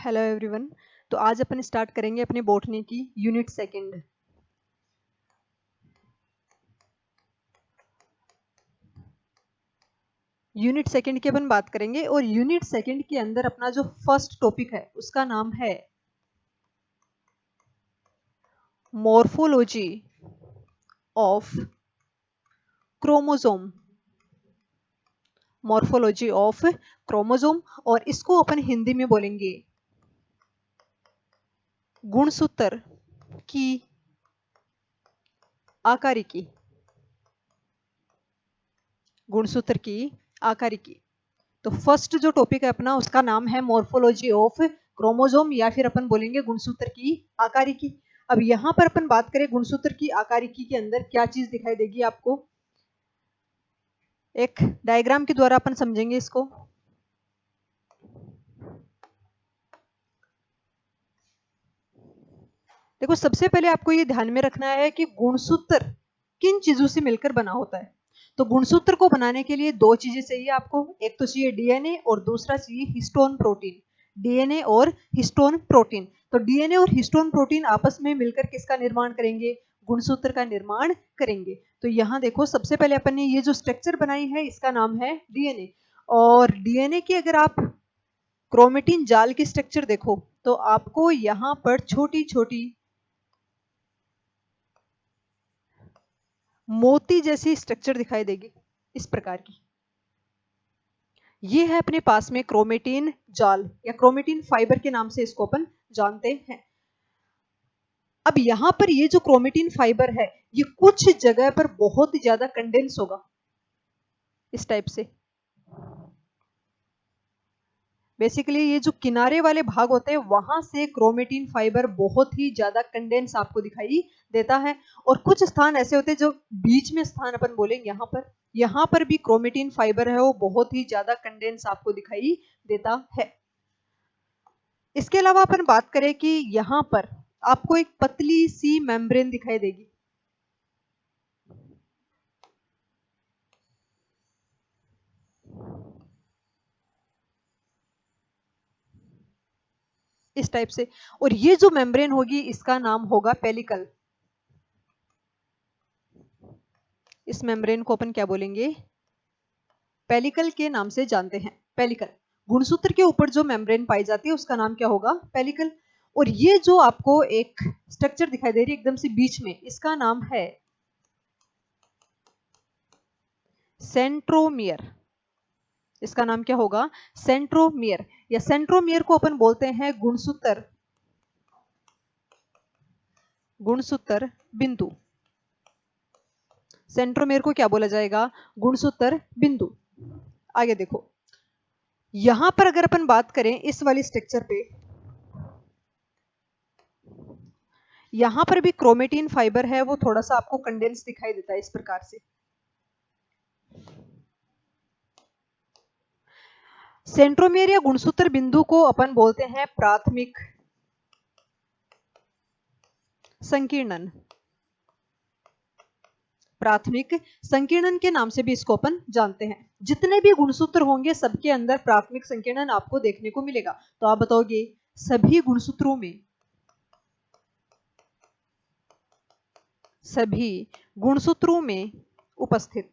Hello everyone. तो आज अपन start करेंगे अपने बॉटनी की यूनिट सेकंड। यूनिट सेकंड की अपन बात करेंगे और यूनिट सेकंड के अंदर अपना जो फर्स्ट टॉपिक है उसका नाम है morphology of chromosome. Morphology of chromosome, और इसको अपन हिंदी में बोलेंगे गुणसूत्र की आकारिकी। गुणसूत्र की आकारिकी। तो फर्स्ट जो टॉपिक है अपना उसका नाम है मॉर्फोलॉजी ऑफ क्रोमोसोम, या फिर अपन बोलेंगे गुणसूत्र की आकारिकी। अब यहां पर अपन बात करें गुणसूत्र की आकारिकी के अंदर क्या चीज दिखाई देगी आपको, एक डायग्राम के द्वारा अपन समझेंगे इसको। देखो, सबसे पहले आपको ये ध्यान में रखना है कि गुणसूत्र किन चीजों से मिलकर बना होता है। तो गुणसूत्र को बनाने के लिए दो चीजें चाहिए आपको, एक तो चाहिए डीएनए और दूसरा चाहिए हिस्टोन प्रोटीन। डीएनए और हिस्टोन प्रोटीन। तो डीएनए और हिस्टोन प्रोटीन आपस में मिलकर किसका निर्माण करेंगे? गुणसूत्र का निर्माण करेंगे। तो यहाँ देखो, सबसे पहले अपन ने ये जो स्ट्रक्चर बनाई है इसका नाम है डीएनए। और डीएनए की अगर आप क्रोमेटिन जाल की स्ट्रक्चर देखो तो आपको यहाँ पर छोटी छोटी मोती जैसी स्ट्रक्चर दिखाई देगी, इस प्रकार की। ये है अपने पास में क्रोमेटिन जाल या क्रोमेटिन फाइबर के नाम से इसको अपन जानते हैं। अब यहां पर ये जो क्रोमेटिन फाइबर है ये कुछ जगह पर बहुत ही ज्यादा कंडेंस होगा, इस टाइप से। बेसिकली ये जो किनारे वाले भाग होते हैं वहां से क्रोमेटिन फाइबर बहुत ही ज्यादा कंडेंस आपको दिखाई देता है। और कुछ स्थान ऐसे होते हैं जो बीच में स्थान अपन बोलेंगे, यहाँ पर भी क्रोमेटिन फाइबर है वो बहुत ही ज्यादा कंडेंस आपको दिखाई देता है। इसके अलावा अपन बात करें कि यहाँ पर आपको एक पतली सी मेम्ब्रेन दिखाई देगी। इस टाइप से, और ये जो मेम्ब्रेन होगी इसका नाम होगा पेलिकल। इस मेम्ब्रेन को अपन क्या बोलेंगे? पेलिकल के नाम से जानते हैं। पेलिकल, गुणसूत्र के ऊपर जो मेम्ब्रेन पाई जाती है उसका नाम क्या होगा? पेलिकल। और ये जो आपको एक स्ट्रक्चर दिखाई दे रही है एकदम से बीच में, इसका नाम है सेंट्रोमियर। इसका नाम क्या होगा? सेंट्रोमियर, या सेंट्रोमियर को अपन बोलते हैं गुणसूत्र बिंदु। सेंट्रोमियर को क्या बोला जाएगा? गुणसूत्र बिंदु। आगे देखो, यहां पर अगर अपन बात करें इस वाली स्ट्रक्चर पे, यहां पर भी क्रोमेटिन फाइबर है वो थोड़ा सा आपको कंडेंस दिखाई देता है इस प्रकार से। सेंट्रोमियर या गुणसूत्र बिंदु को अपन बोलते हैं प्राथमिक संकीर्णन। प्राथमिक संकीर्णन के नाम से भी इसको अपन जानते हैं। जितने भी गुणसूत्र होंगे सबके अंदर प्राथमिक संकीर्णन आपको देखने को मिलेगा। तो आप बताओगे सभी गुणसूत्रों में उपस्थित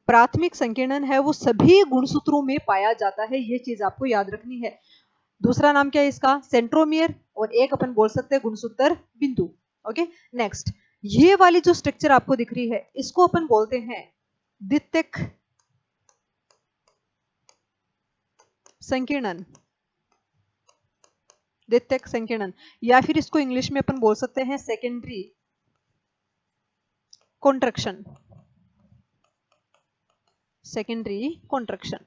प्राथमिक संकीर्णन है वो सभी गुणसूत्रों में पाया जाता है, ये चीज आपको याद रखनी है। दूसरा नाम क्या है इसका? सेंट्रोमियर, और एक अपन बोल सकते हैं गुणसूत्र बिंदु। ओके, नेक्स्ट, ये वाली जो स्ट्रक्चर आपको दिख रही है इसको अपन बोलते हैं द्वितीयक संकीर्णन। द्वितीयक संकीर्णन, या फिर इसको इंग्लिश में अपन बोल सकते हैं सेकेंडरी कॉन्ट्रैक्शन। Secondary contraction.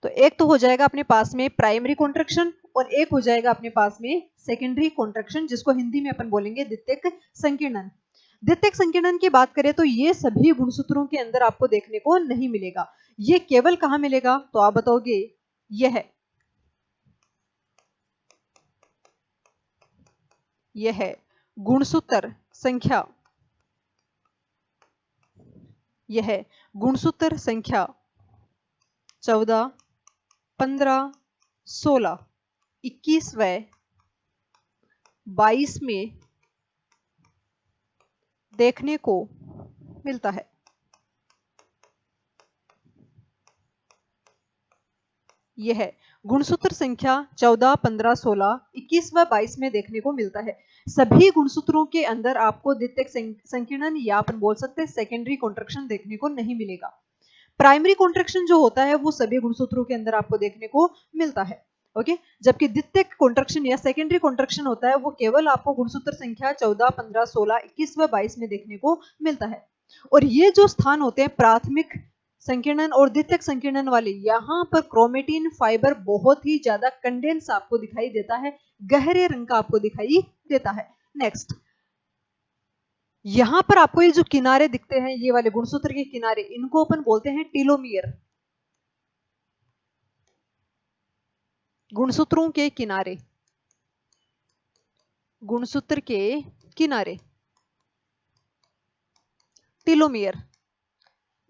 तो एक तो हो जाएगा अपने पास में प्राइमरी कॉन्ट्रैक्शन और एक हो जाएगा अपने पास में सेकेंडरी कॉन्ट्रैक्शन, जिसको हिंदी में अपन बोलेंगे द्वितीयक संकीर्णन। द्वितीयक संकीर्णन की बात करें तो ये सभी गुणसूत्रों के अंदर आपको देखने को नहीं मिलेगा। ये केवल कहां मिलेगा? तो आप बताओगे यह है गुणसूत्र संख्या, यह गुणसूत्र संख्या 14 15, 16, 21 व 22 में देखने को मिलता है। यह है गुणसूत्र संख्या 14, 15, 16, 21 व 22 में देखने को मिलता है। सभी गुणसूत्रों के अंदर आपको द्वितीयक संकीर्णन या अपन बोल सकते हैं सेकेंडरी कॉन्ट्रैक्शन देखने को नहीं मिलेगा। प्राइमरी कॉन्ट्रैक्शन जो होता है वो सभी गुणसूत्रों के अंदर आपको देखने को मिलता है। ओके, जबकि द्वितीयक कॉन्ट्रैक्शन या सेकेंडरी कॉन्ट्रैक्शन होता है वो केवल आपको गुणसूत्र संख्या 14, 15, 16, 21 व 22 में देखने को मिलता है। और ये जो स्थान होते हैं प्राथमिक संकीर्णन और द्वितीयक संकीर्णन वाले, यहाँ पर क्रोमेटिन फाइबर बहुत ही ज्यादा कंडेंस आपको दिखाई देता है, गहरे रंग का आपको दिखाई देता है। नेक्स्ट, यहां पर आपको ये जो किनारे दिखते हैं, ये वाले गुणसूत्र के किनारे, इनको अपन बोलते हैं टीलोमियर। गुणसूत्रों के किनारे, गुणसूत्र के किनारे टीलोमियर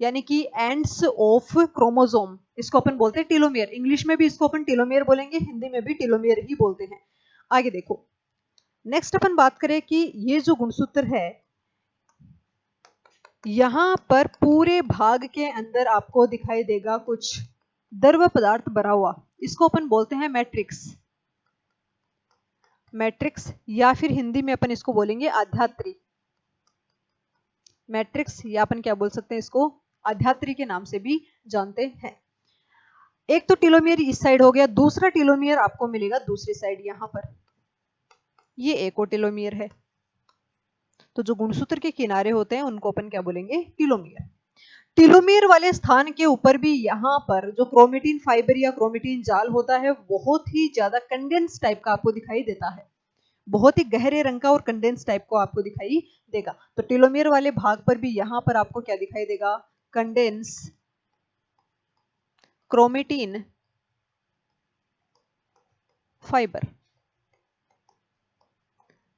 यानी कि एंड्स ऑफ क्रोमोसोम, इसको अपन बोलते हैं टीलोमियर। इंग्लिश में भी इसको अपन टीलोमियर बोलेंगे, हिंदी में भी टीलोमियर ही बोलते हैं। आगे देखो, नेक्स्ट अपन बात करें कि ये जो गुणसूत्र है, यहां पर पूरे भाग के अंदर आपको दिखाई देगा कुछ द्रव पदार्थ भरा हुआ, इसको अपन बोलते हैं मैट्रिक्स। मैट्रिक्स या फिर हिंदी में अपन इसको बोलेंगे आध्यात्री। मैट्रिक्स या अपन क्या बोल सकते हैं, इसको आध्यात्री के नाम से भी जानते हैं। एक तो टीलोमियर इस साइड हो गया, दूसरा टीलोमियर आपको मिलेगा दूसरी साइड, यहां पर ये एक और टीलोमियर है। तो जो गुणसूत्र के किनारे होते हैं उनको अपन क्या बोलेंगे, टीलोमियर। टीलोमियर वाले स्थान के ऊपर भी यहाँ पर जो क्रोमेटिन फाइबर या क्रोमेटिन जाल होता है बहुत ही ज्यादा कंडेंस टाइप का आपको दिखाई देता है, बहुत ही गहरे रंग का और कंडेंस टाइप को आपको दिखाई देगा। तो टीलोमियर वाले भाग पर भी यहाँ पर आपको क्या दिखाई देगा, condense chromatin fibre.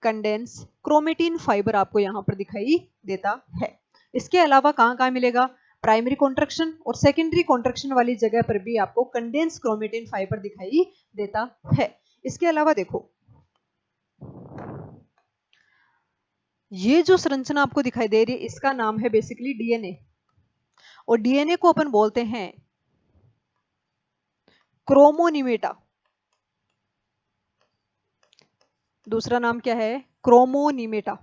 Condense chromatin fibre आपको यहाँ पर दिखाई देता है। इसके अलावा कहाँ कहाँ मिलेगा, प्राइमरी कॉन्ट्रैक्शन और सेकेंडरी कॉन्ट्रैक्शन वाली जगह पर भी आपको कंडेंस क्रोमेटिन फाइबर दिखाई देता है। इसके अलावा देखो, ये जो संरचना आपको दिखाई दे रही है इसका नाम है बेसिकली डीएनए, और डीएनए को अपन बोलते हैं क्रोमोनिमेटा। दूसरा नाम क्या है, क्रोमोनिमेटा।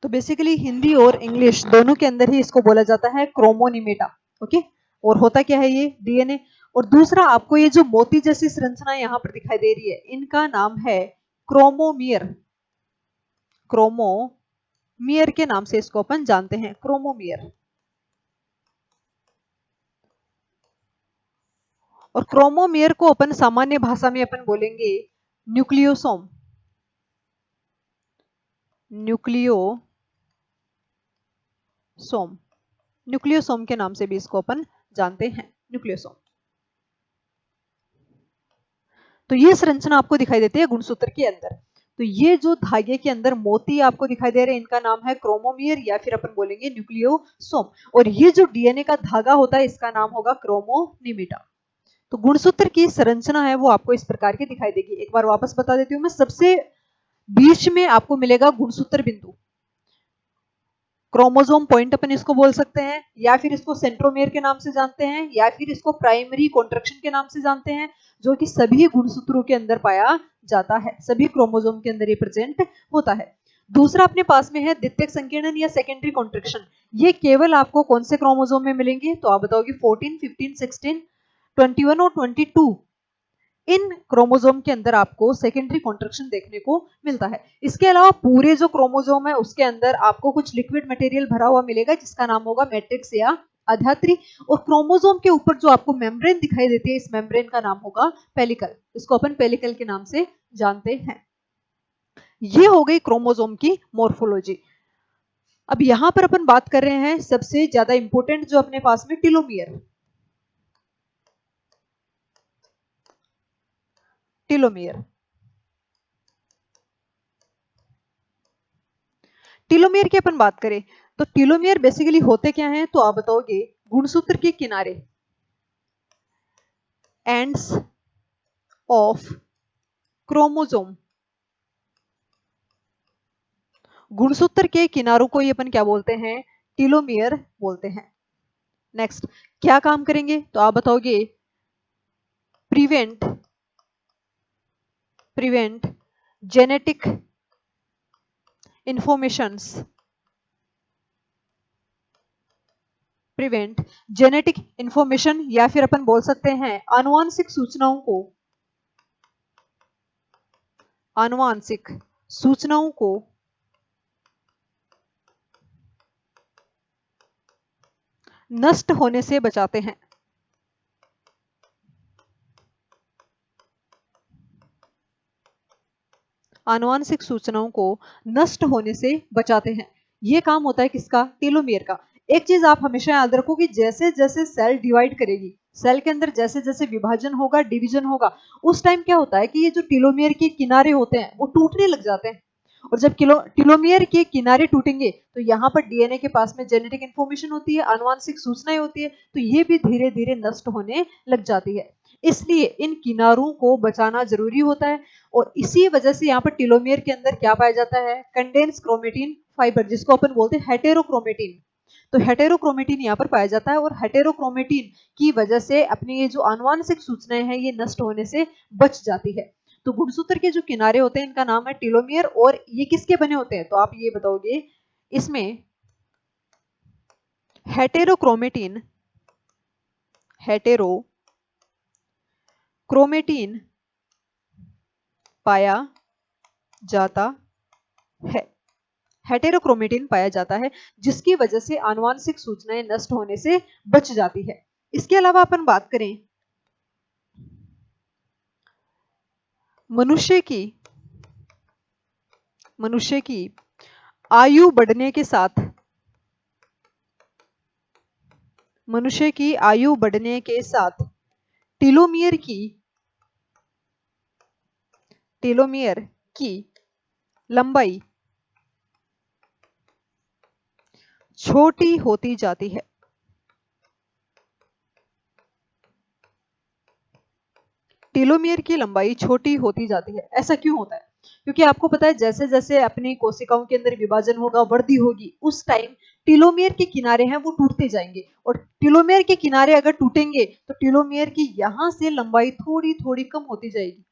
तो बेसिकली हिंदी और इंग्लिश दोनों के अंदर ही इसको बोला जाता है क्रोमोनिमेटा। ओके, और होता क्या है ये डीएनए। और दूसरा आपको ये जो मोती जैसी संरचना यहां पर दिखाई दे रही है, इनका नाम है क्रोमोमियर। क्रोमोमियर के नाम से इसको अपन जानते हैं, क्रोमोमियर। और क्रोमोमियर को अपन सामान्य भाषा में अपन बोलेंगे न्यूक्लियोसोम। न्यूक्लियोसोम, न्यूक्लियोसोम के नाम से भी इसको अपन जानते हैं, न्यूक्लियोसोम। तो ये संरचना आपको दिखाई देती है गुणसूत्र के अंदर। तो ये जो धागे के अंदर मोती आपको दिखाई दे रहे हैं, इनका नाम है क्रोमोमियर या फिर अपन बोलेंगे न्यूक्लियोसोम। और ये जो डीएनए का धागा होता है इसका नाम होगा क्रोमोनिमेटा। तो गुणसूत्र की संरचना है वो आपको इस प्रकार की दिखाई देगी। एक बार वापस बता देती हूँ मैं, सबसे बीच में आपको मिलेगा गुणसूत्र बिंदु, क्रोमोसोम पॉइंट अपन इसको बोल सकते हैं, या फिर इसको सेंट्रोमेयर के नाम से जानते हैं, या फिर इसको प्राइमरी कॉन्ट्रैक्शन के नाम से जानते हैं, जो कि सभी गुणसूत्रों के अंदर पाया जाता है, सभी क्रोमोसोम के अंदर रिप्रेजेंट होता है। दूसरा अपने पास में है द्वितीयक संकीर्णन या सेकेंडरी कॉन्ट्रैक्शन। ये केवल आपको कौन से क्रोमोसोम में मिलेंगे, तो आप बताओगे 14, 15, 16, 21 और 22। इन क्रोमोसोम के अंदर आपको सेकेंडरी कॉन्ट्रैक्शन देखने को मिलता है। इसके अलावा पूरे जो क्रोमोसोम है उसके अंदर आपको कुछ लिक्विड मटेरियल भरा हुआ मिलेगा जिसका नाम होगा मैट्रिक्स या आध्यात्री। और क्रोमोसोम के ऊपर जो आपको मेम्ब्रेन दिखाई देती है, इस मेम्ब्रेन का नाम होगा पेलिकल, इसको अपन पेलिकल के नाम से जानते हैं। ये हो गई क्रोमोसोम की मोर्फोलॉजी। अब यहां पर अपन बात कर रहे हैं सबसे ज्यादा इंपॉर्टेंट जो अपने पास में टीलोमियर। टीलोमियर, टीलोमियर की अपन बात करें तो टीलोमियर बेसिकली होते क्या हैं, तो आप बताओगे गुणसूत्र के किनारे, एंड्स ऑफ क्रोमोसोम, गुणसूत्र के किनारों को ये अपन क्या बोलते हैं? टीलोमियर बोलते हैं। नेक्स्ट क्या काम करेंगे? तो आप बताओगे prevent genetic informations, prevent genetic information, या फिर अपन बोल सकते हैं आनुवांशिक सूचनाओं को नष्ट होने से बचाते हैं। आनुवांशिक सूचनाओं को नष्ट होने से बचाते हैं। ये काम होता है किसका? टेलोमेयर का। एक चीज आप हमेशा याद रखो कि जैसे जैसे सेल डिवाइड करेगी, सेल के अंदर जैसे जैसे विभाजन होगा, डिवीजन होगा, उस टाइम क्या होता है कि ये जो टेलोमेयर के किनारे होते हैं वो टूटने लग जाते हैं। और जब टेलोमेयर के किनारे टूटेंगे तो यहाँ पर डीएनए के पास में जेनेटिक इंफॉर्मेशन होती है, आनुवांशिक सूचनाएं होती है, तो ये भी धीरे धीरे नष्ट होने लग जाती है। इसलिए इन किनारों को बचाना जरूरी होता है। और इसी वजह से यहाँ पर टेलोमेयर के अंदर क्या पाया जाता है? कंडेंस क्रोमेटिन फाइबर, जिसको अपन बोलते हैं हेटेरोक्रोमेटिन। तो हेटेरोक्रोमेटिन यहाँ पर पाया जाता है, और हेटेरोक्रोमेटिन की वजह से अपनी ये जो आनुवांशिक सूचनाएं हैं ये नष्ट होने से बच जाती है। तो गुणसूत्र के जो किनारे होते हैं इनका नाम है टेलोमियर, और ये किसके बने होते हैं? तो आप ये बताओगे इसमें हेटेरोक्रोमेटिन पाया जाता है, हेटेरोक्रोमेटिन पाया जाता है, जिसकी वजह से आनुवांशिक सूचनाएं नष्ट होने से बच जाती है। इसके अलावा अपन बात करें मनुष्य की आयु बढ़ने के साथ, टेलोमियर की लंबाई छोटी होती जाती है। टेलोमियर की लंबाई छोटी होती जाती है। ऐसा क्यों होता है? क्योंकि आपको पता है जैसे जैसे अपनी कोशिकाओं के अंदर विभाजन होगा, वृद्धि होगी, उस टाइम टेलोमियर के किनारे हैं वो टूटते जाएंगे, और टेलोमियर के किनारे अगर टूटेंगे तो टेलोमियर की यहां से लंबाई थोड़ी थोड़ी कम होती जाएगी।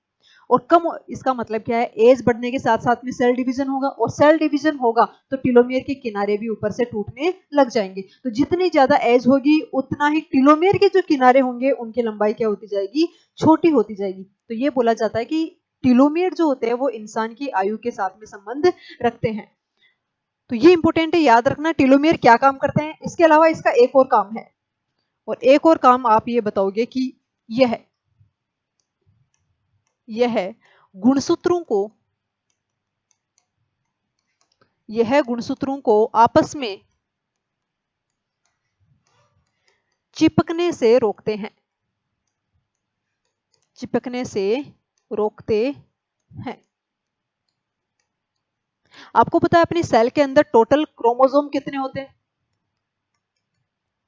और कम, इसका मतलब क्या है? एज बढ़ने के साथ साथ में सेल डिवीजन होगा, और सेल डिवीजन होगा तो टेलोमियर के किनारे भी ऊपर से टूटने लग जाएंगे। तो जितनी ज्यादा एज होगी उतना ही टेलोमियर के जो किनारे होंगे उनकी लंबाई क्या होती जाएगी? छोटी होती जाएगी। तो ये बोला जाता है कि टेलोमियर जो होते हैं वो इंसान की आयु के साथ में संबंध रखते हैं। तो ये इंपॉर्टेंट है, याद रखना टेलोमियर क्या काम करते हैं। इसके अलावा इसका एक और काम है, और एक और काम आप ये बताओगे कि यह गुणसूत्रों को आपस में चिपकने से रोकते हैं। आपको पता है अपनी सेल के अंदर टोटल क्रोमोसोम कितने होते हैं?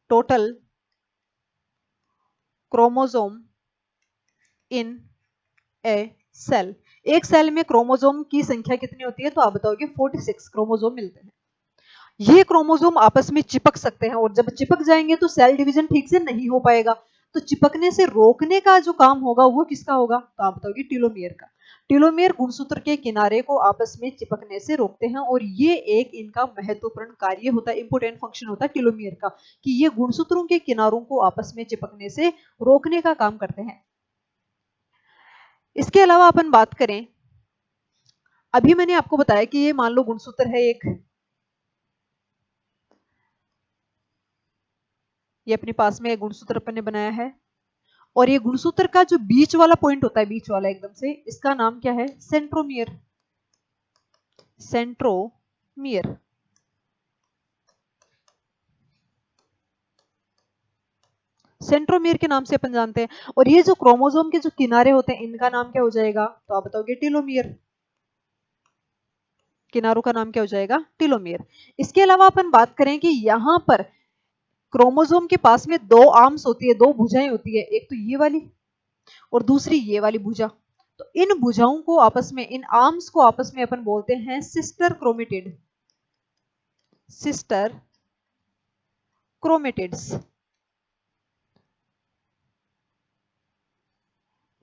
Total chromosome in a cell, एक सेल में क्रोमोसोम की संख्या कितनी होती है? तो आप बताओगे 46 क्रोमोसोम मिलते हैं। ये क्रोमोसोम आपस में चिपक सकते हैं, और जब चिपक जाएंगे तो सेल डिवीजन ठीक से नहीं हो पाएगा। तो चिपकने से रोकने का जो काम होगा वो किसका होगा? तो आप बताओगे टेलोमियर का। टेलोमियर गुणसूत्र के किनारे को आपस में चिपकने से रोकते हैं, और ये एक इनका महत्वपूर्ण कार्य होता है, इंपोर्टेंट फंक्शन होता है टेलोमियर का, कि ये गुणसूत्रों के किनारों को आपस में चिपकने से रोकने का काम करते हैं। इसके अलावा अपन बात करें, अभी मैंने आपको बताया कि ये मान लो गुणसूत्र है एक, ये अपने पास में एक गुणसूत्र अपन ने बनाया है, और ये गुणसूत्र का जो बीच वाला पॉइंट होता है, बीच वाला एकदम से, इसका नाम क्या है? सेंट्रोमियर। सेंट्रोमियर के नाम से अपन जानते हैं। और ये जो क्रोमोसोम के जो किनारे होते हैं इनका नाम क्या हो जाएगा? तो आप बताओगे टेलोमियर। किनारों का नाम क्या हो जाएगा? टेलोमियर। इसके अलावा अपन बात करें कि यहां पर क्रोमोसोम के पास में दो आर्म्स होती है, दो भुजाएं होती है, एक तो ये वाली और दूसरी ये वाली भुजा। तो इन भुजाओं को आपस में, इन आर्म्स को आपस में अपन बोलते हैं sister chromatid, sister chromatids.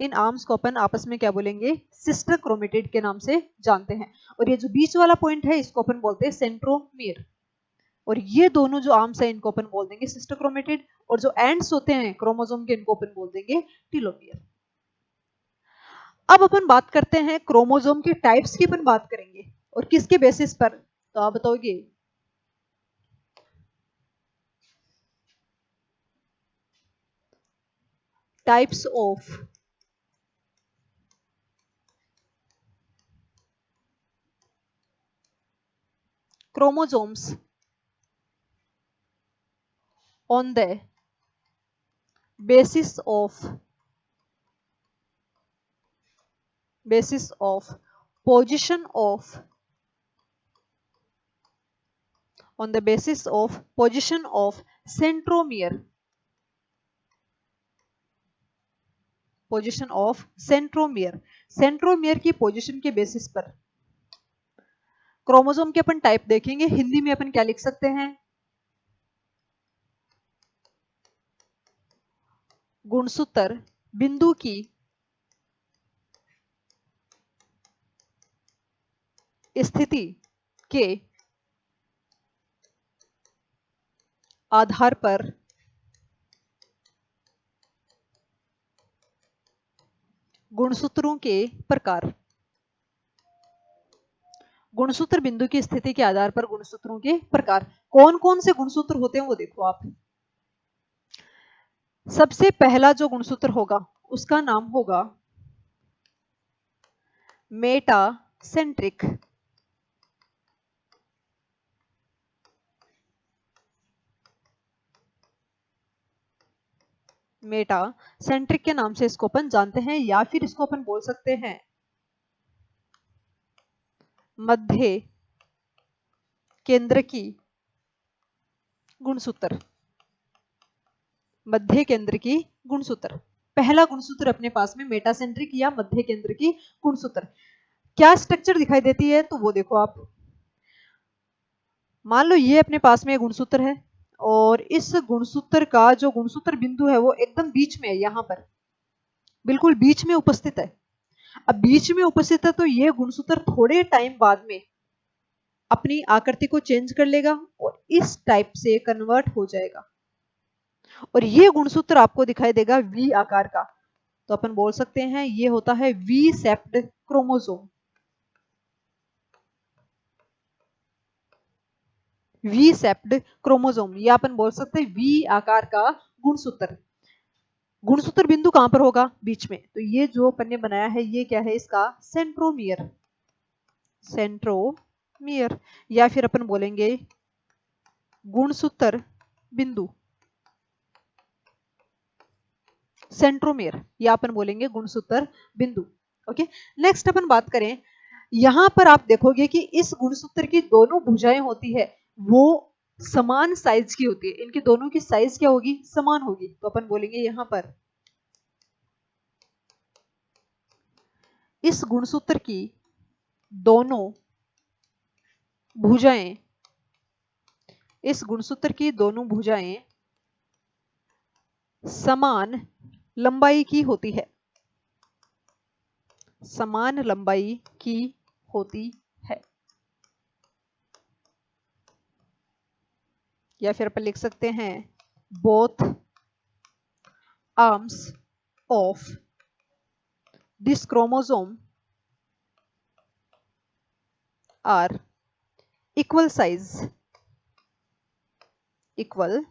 In arms को अपन आपस में क्या बोलेंगे, सिस्टर क्रोमेटिड के नाम से जानते हैं। और ये जो बीच वाला पॉइंट है इसको अपन बोलते हैं सेंट्रोमियर। और ये दोनों जो आर्म्स है इनको अपन बोल देंगे सिस्टर क्रोमेटिड, और जो एंड्स होते हैं क्रोमोसोम के इनको अपन बोल देंगे टीलोमियर। अब अपन बात करते हैं क्रोमोसोम के टाइप्स की, अपन बात करेंगे और किसके बेसिस पर, तो आप बताओगे types of chromosomes on the basis of position of on the basis of position of centromere, position of centromere, centromere की पोजीशन के बेसिस पर क्रोमोसोम के अपन टाइप देखेंगे। हिंदी में अपन क्या लिख सकते हैं, गुणसूत्र बिंदु की स्थिति के आधार पर गुणसूत्रों के प्रकार, गुणसूत्र बिंदु की स्थिति के आधार पर गुणसूत्रों के प्रकार। कौन कौन से गुणसूत्र होते हैं वो देखो आप। सबसे पहला जो गुणसूत्र होगा उसका नाम होगा मेटासेंट्रिक, मेटासेंट्रिक के नाम से इसको अपन जानते हैं, या फिर इसको अपन बोल सकते हैं मध्य केंद्र की गुणसूत्र, मध्य केंद्र की गुणसूत्र। पहला गुणसूत्र अपने पास में मेटासेंट्रिक या मध्य केंद्र की गुणसूत्र। क्या स्ट्रक्चर दिखाई देती है तो वो देखो आप। मान लो ये अपने पास में गुणसूत्र है और इस गुणसूत्र का जो गुणसूत्र बिंदु है वो एकदम बीच में है, यहां पर बिल्कुल बीच में उपस्थित है। अब बीच में उपस्थित है तो ये गुणसूत्र थोड़े टाइम बाद में अपनी आकृति को चेंज कर लेगा और इस टाइप से कन्वर्ट हो जाएगा, और ये गुणसूत्र आपको दिखाई देगा वी आकार का। तो अपन बोल सकते हैं ये होता है वी सेप्ड क्रोमोसोम, वी सेप्ड क्रोमोसोम, या अपन बोल सकते हैं वी आकार का गुणसूत्र। गुणसूत्र बिंदु कहां पर होगा, बीच में। तो ये जो अपन ने बनाया है ये क्या है, इसका सेंट्रोमियर, सेंट्रोमियर, या फिर अपन बोलेंगे गुणसूत्र बिंदु, सेंट्रोमियर, या अपन बोलेंगे गुणसूत्र बिंदु। ओके, नेक्स्ट अपन बात करें, यहां पर आप देखोगे कि इस गुणसूत्र की दोनों भुजाएं होती है वो समान साइज की होती है, इनकी दोनों की साइज क्या होगी, समान होगी। तो अपन बोलेंगे यहां पर इस गुणसूत्र की दोनों भुजाएं, इस गुणसूत्र की दोनों भुजाएं समान लंबाई की होती है, समान लंबाई की होती है। या फिर अपन लिख सकते हैं both arms of this chromosome are equal size, equal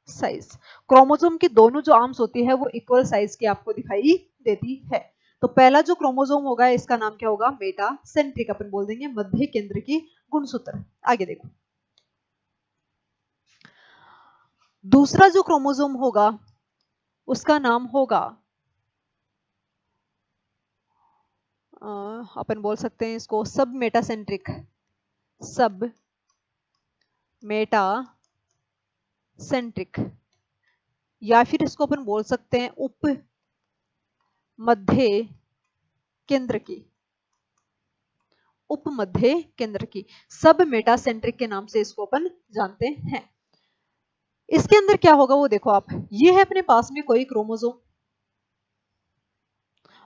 size. Chromosome की दोनों जो आर्म्स होती है वो इक्वल साइज की आपको दिखाई देती है। तो पहला जो क्रोमोसोम होगा इसका नाम क्या होगा, मेटासेंट्रिक, अपन बोल देंगे मध्य केंद्र की गुणसूत्र। आगे देखो, दूसरा जो क्रोमोसोम होगा उसका नाम होगा अपन बोल सकते हैं इसको सब मेटासेंट्रिक, सब मेटासेंट्रिक, या फिर इसको अपन बोल सकते हैं उप मध्य केंद्र की, उपमध्य केंद्र की, सब मेटासेंट्रिक के नाम से इसको अपन जानते हैं। इसके अंदर क्या होगा वो देखो आप, ये है अपने पास में कोई क्रोमोसोम,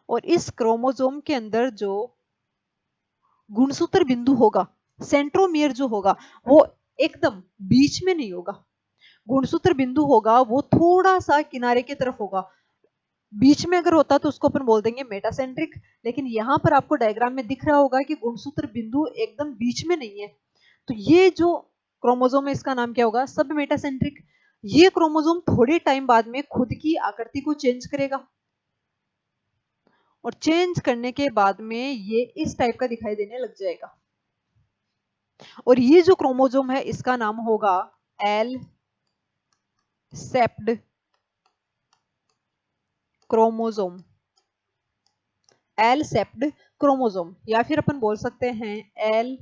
और इस क्रोमोसोम के अंदर जो गुणसूत्र बिंदु होगा, सेंट्रोमियर जो होगा, वो एकदम बीच में नहीं होगा। गुणसूत्र बिंदु होगा वो थोड़ा सा किनारे की तरफ होगा। बीच में अगर होता तो उसको अपन बोल देंगे मेटासेंट्रिक, लेकिन यहां पर आपको डायग्राम में दिख रहा होगा कि गुणसूत्र बिंदु एकदम बीच में नहीं है, तो ये जो क्रोमोसोम है इसका नाम क्या होगा, सब मेटासेंट्रिक। ये क्रोमोसोम थोड़े टाइम बाद में खुद की आकृति को चेंज करेगा, और चेंज करने के बाद में ये इस टाइप का दिखाई देने लग जाएगा, और ये जो क्रोमोसोम है इसका नाम होगा एल सेप्ड क्रोमोसोम, एल सेप्ड क्रोमोसोम, या फिर अपन बोल सकते हैं एल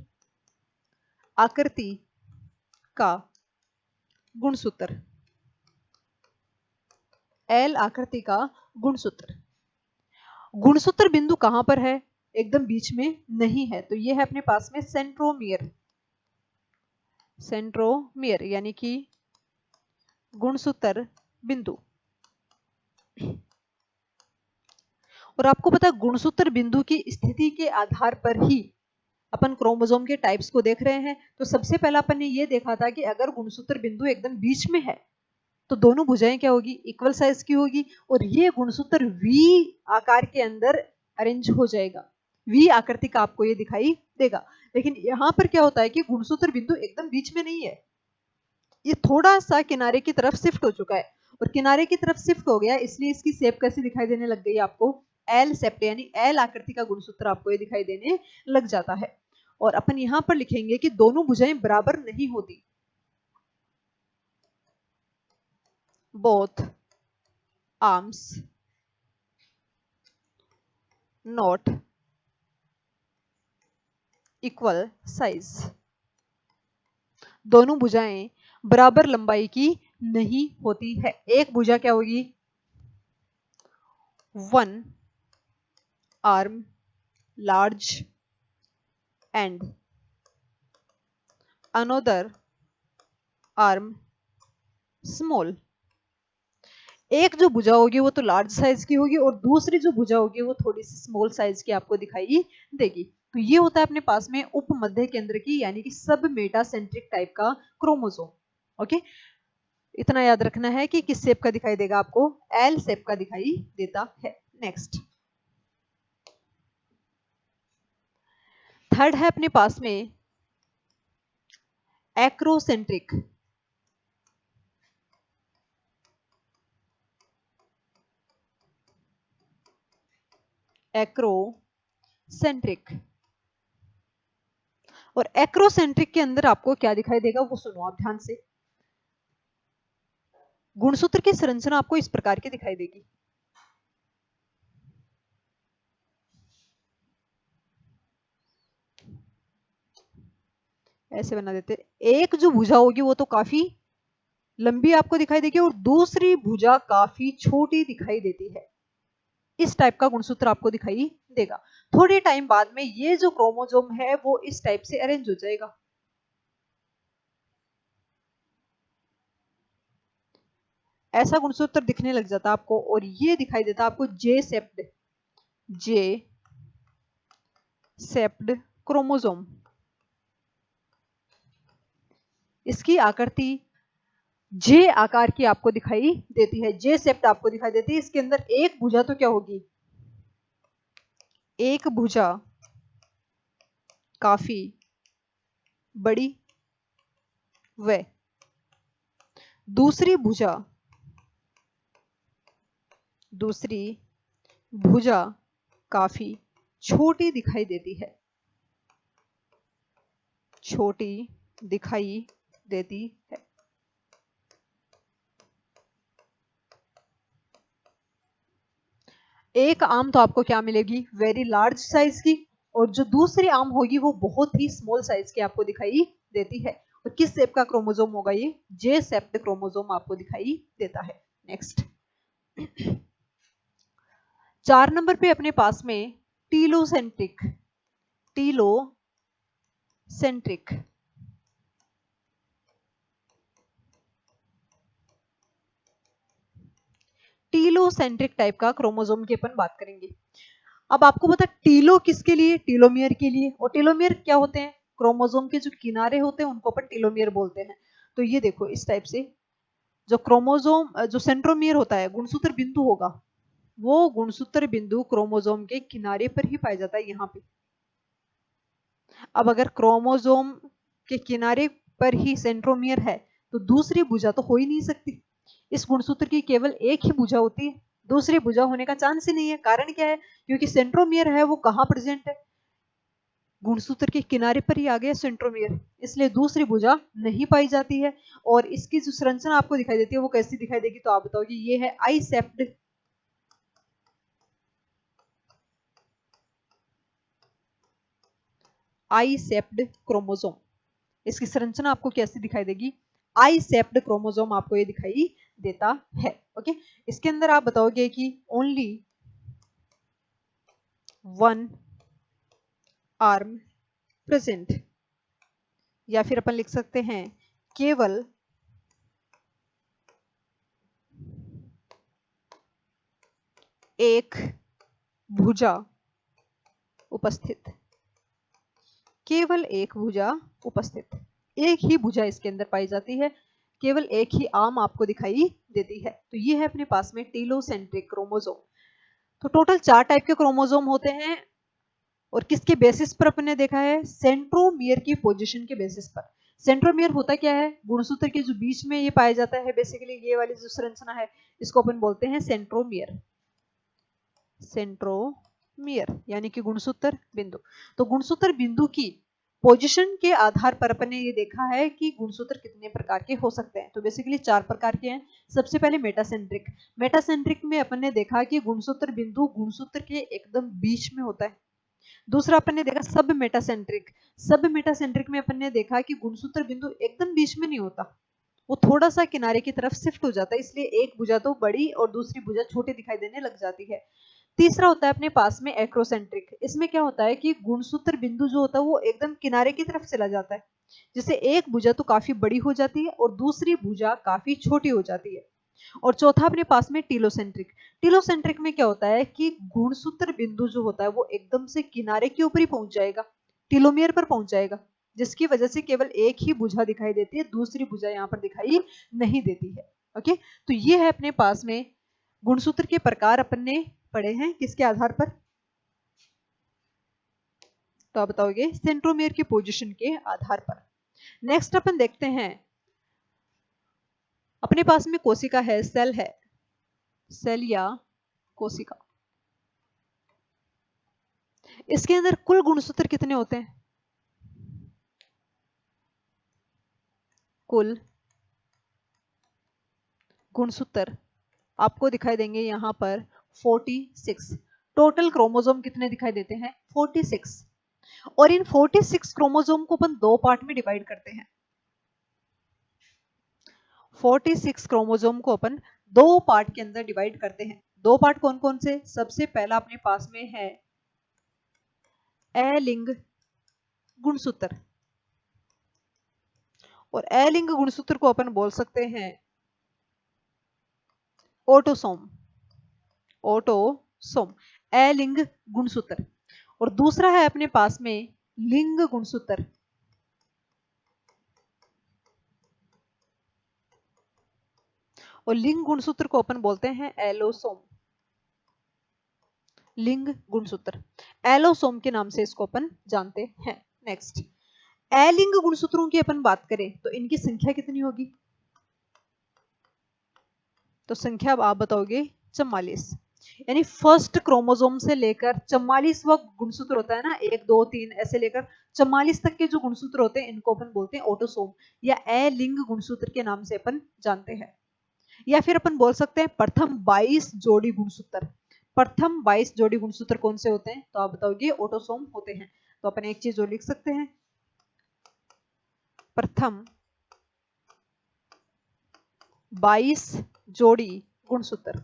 आकृति का गुणसूत्र, एल आकृति का गुणसूत्र। गुणसूत्र बिंदु कहां पर है, एकदम बीच में नहीं है, तो ये है अपने पास में सेंट्रोमियर, सेंट्रोमियर यानी कि गुणसूत्र बिंदु। और आपको पता है गुणसूत्र बिंदु की स्थिति के आधार पर ही अपन क्रोमोसोम के टाइप्स को देख रहे हैं। तो सबसे पहला अपन ने ये देखा था कि अगर गुणसूत्र बिंदु एकदम बीच में है तो दोनों भुजाएं क्या होगी, इक्वल साइज की होगी, और ये गुणसूत्र वी आकार के अंदर अरेंज हो जाएगा, वी आकृति का आपको ये दिखाई देगा। लेकिन यहां पर क्या होता है कि गुणसूत्र बिंदु एकदम बीच में नहीं है, ये थोड़ा सा किनारे की तरफ शिफ्ट हो चुका है, और किनारे की तरफ शिफ्ट हो गया इसलिए इसकी शेप कैसी दिखाई देने लग गई आपको, एल सेप्ट यानी एल आकृति का गुणसूत्र आपको ये दिखाई देने लग जाता है। और अपन यहां पर लिखेंगे कि दोनों भुजाएं बराबर नहीं होती, both arms not equal size, दोनों भुजाएं बराबर लंबाई की नहीं होती है। एक भुजा क्या होगी, one arm large and another arm small. एक जो भुजा होगी वो तो लार्ज साइज की होगी, और दूसरी जो भुजा होगी वो थोड़ी सी स्मॉल साइज की आपको दिखाई देगी। तो ये होता है अपने पास में उपमध्य केंद्र की यानी कि सब मेटासेंट्रिक टाइप का क्रोमोसोम। ओके, इतना याद रखना है कि किस शेप का दिखाई देगा आपको, एल शेप का दिखाई देता है। नेक्स्ट, थर्ड है अपने पास में एक्रोसेंट्रिक, एक्रोसेंट्रिक। और एक्रोसेंट्रिक के अंदर आपको क्या दिखाई देगा वो सुनो आप ध्यान से। गुणसूत्र की संरचना आपको इस प्रकार की दिखाई देगी, ऐसे बना देते। एक जो भुजा होगी वो तो काफी लंबी आपको दिखाई देगी, और दूसरी भुजा काफी छोटी दिखाई देती है। इस टाइप का गुणसूत्र आपको दिखाई देगा। थोड़े टाइम बाद में ये जो क्रोमोसोम है वो इस टाइप से अरेंज हो जाएगा। ऐसा गुणसूत्र दिखने लग जाता आपको, और ये दिखाई देता आपको जे सेप्ड, जे सेप्ड क्रोमोसोम। इसकी आकृति जे आकार की आपको दिखाई देती है, जे सेप्ट आपको दिखाई देती है। इसके अंदर एक भुजा तो क्या होगी, एक भुजा काफी बड़ी, व दूसरी भुजा, दूसरी भुजा काफी छोटी दिखाई देती है, छोटी दिखाई देती है। एक आम तो आपको क्या मिलेगी, वेरी लार्ज साइज की, और जो दूसरी आम होगी वो बहुत ही स्मॉल साइज की आपको दिखाई देती है। और किस शेप का क्रोमोसोम होगा ये, जे शेप्ड क्रोमोसोम आपको दिखाई देता है। नेक्स्ट, 4 नंबर पे अपने पास में टीलोसेंट्रिक, टीलोसेंट्रिक टीलोसेंट्रिक टाइप का क्रोमोसोम की अपन बात करेंगे। अब आपको पता टीलो किसके लिए, टीलोमियर के लिए। और टीलोमियर क्या होते हैं, क्रोमोसोम के जो किनारे होते हैं उनको अपन टीलोमियर बोलते हैं। तो ये देखो इस टाइप से जो क्रोमोसोम, जो सेंट्रोमियर होता है, गुणसूत्र बिंदु होगा, वो गुणसूत्र बिंदु क्रोमोसोम के किनारे पर ही पाया जाता है, यहाँ पे। अब अगर क्रोमोसोम के किनारे पर ही सेंट्रोमियर है तो दूसरी भुजा तो हो ही नहीं सकती। इस गुणसूत्र की केवल एक ही भुजा होती है, दूसरी भुजा होने का चांस ही नहीं है। कारण क्या है, क्योंकि सेंट्रोमियर है वो कहाँ प्रेजेंट है, गुणसूत्र के किनारे पर ही आ गया सेंट्रोमियर, इसलिए दूसरी भुजा नहीं पाई जाती है। और इसकी जो संरचना आपको दिखाई देती है वो कैसी दिखाई देगी, तो आप बताओगे, ये है आइसेप्ड, आइसेप्ड क्रोमोसोम। इसकी संरचना आपको कैसी दिखाई देगी, आइसेप्ड क्रोमोसोम आपको ये दिखाई देता है। ओके, इसके अंदर आप बताओगे कि ओनली वन आर्म प्रेजेंट, या फिर अपन लिख सकते हैं केवल एक भुजा उपस्थित, केवल एक भुजा उपस्थित, एक ही भुजा इसके अंदर पाई जाती है, केवल एक ही आर्म आपको दिखाई देती है। तो ये है अपने पास में टीलोसेंट्रिक क्रोमोसोम। तो टोटल 4 टाइप के क्रोमोसोम होते हैं, और किसके बेसिस पर अपन ने देखा है, सेंट्रोमियर की पोजीशन के बेसिस पर। सेंट्रोमियर होता क्या है, गुणसूत्र के जो बीच में ये पाया जाता है, बेसिकली ये वाली जो संरचना है इसको अपन बोलते हैं सेंट्रोमियर, सेंट्रोमियर यानी कि गुणसूत्र बिंदु। तो गुणसूत्र बिंदु की पोजीशन के आधार पर अपन ने ये देखा है कि गुणसूत्र कितने प्रकार के हो सकते हैं। तो बेसिकली 4 प्रकार के हैं। सबसे पहले मेटासेंट्रिक, मेटासेंट्रिक में अपन ने देखा कि गुणसूत्र बिंदु गुणसूत्र के एकदम बीच में होता है। दूसरा अपन ने देखा सब मेटासेंट्रिक, सब मेटासेंट्रिक में अपन ने देखा कि गुणसूत्र बिंदु एकदम बीच में नहीं होता, वो थोड़ा सा किनारे की तरफ शिफ्ट हो जाता है, इसलिए एक भुजा तो बड़ी और दूसरी भुजा छोटी दिखाई देने लग जाती है। तीसरा होता है अपने पास में एक्रोसेंट्रिक, इसमें क्या होता है कि गुणसूत्र बिंदु जो होता है वो एकदम किनारे की तरफ चला जाता है, जिससे एक भुजा तो काफी बड़ी हो जाती है और दूसरी भुजा काफी छोटी हो जाती है। और चौथा अपने पास में टीलोसेंट्रिक, टीलोसेंट्रिक में क्या होता है कि गुणसूत्र बिंदु जो होता है वो एकदम से किनारे के ऊपर ही पहुंच जाएगा, टीलोमियर पर पहुंच जाएगा, जिसकी वजह से केवल एक ही भुजा दिखाई देती है, दूसरी भुजा यहाँ पर दिखाई नहीं देती है। ओके, तो ये है अपने पास में गुणसूत्र के प्रकार अपन ने पढ़े हैं, किसके आधार पर, तो आप बताओगे सेंट्रोमियर की पोजीशन के आधार पर। नेक्स्ट अपन देखते हैं, अपने पास में कोशिका है, सेल है, सेल या कोशिका। इसके अंदर कुल गुणसूत्र कितने होते हैं, कुल गुणसूत्र आपको दिखाई देंगे यहां पर 46। टोटल क्रोमोसोम कितने दिखाई देते हैं, 46। और इन 46 क्रोमोसोम को अपन 2 पार्ट में डिवाइड करते हैं। 46 क्रोमोसोम को अपन 2 पार्ट के अंदर डिवाइड करते हैं। 2 पार्ट कौन कौन से, सबसे पहला अपने पास में है अलिंग गुणसूत्र, और अलिंग गुणसूत्र को अपन बोल सकते हैं ऑटोसोम, ऑटोसोम अलिंग गुणसूत्र। और दूसरा है अपने पास में लिंग गुणसूत्र, और लिंग गुणसूत्र को अपन बोलते हैं एलोसोम, लिंग गुणसूत्र एलोसोम के नाम से इसको अपन जानते हैं। नेक्स्ट, अलिंग गुणसूत्रों की अपन बात करें तो इनकी संख्या कितनी होगी, तो संख्या अब आप बताओगे 44, यानी फर्स्ट क्रोमोसोम से लेकर 44वां गुणसूत्र होता है ना, 1 2 3 ऐसे लेकर 44 तक के जो गुणसूत्र होते हैं इनको अपन बोलते हैं ऑटोसोम या अलिंग गुणसूत्र के नाम से अपन जानते हैं। या फिर अपन बोल सकते हैं प्रथम 22 जोड़ी गुणसूत्र, प्रथम 22 जोड़ी गुणसूत्र कौन से होते हैं, तो आप बताओगे ऑटोसोम होते हैं। तो अपन एक चीज और लिख सकते हैं, प्रथम 22 जोड़ी गुणसूत्र,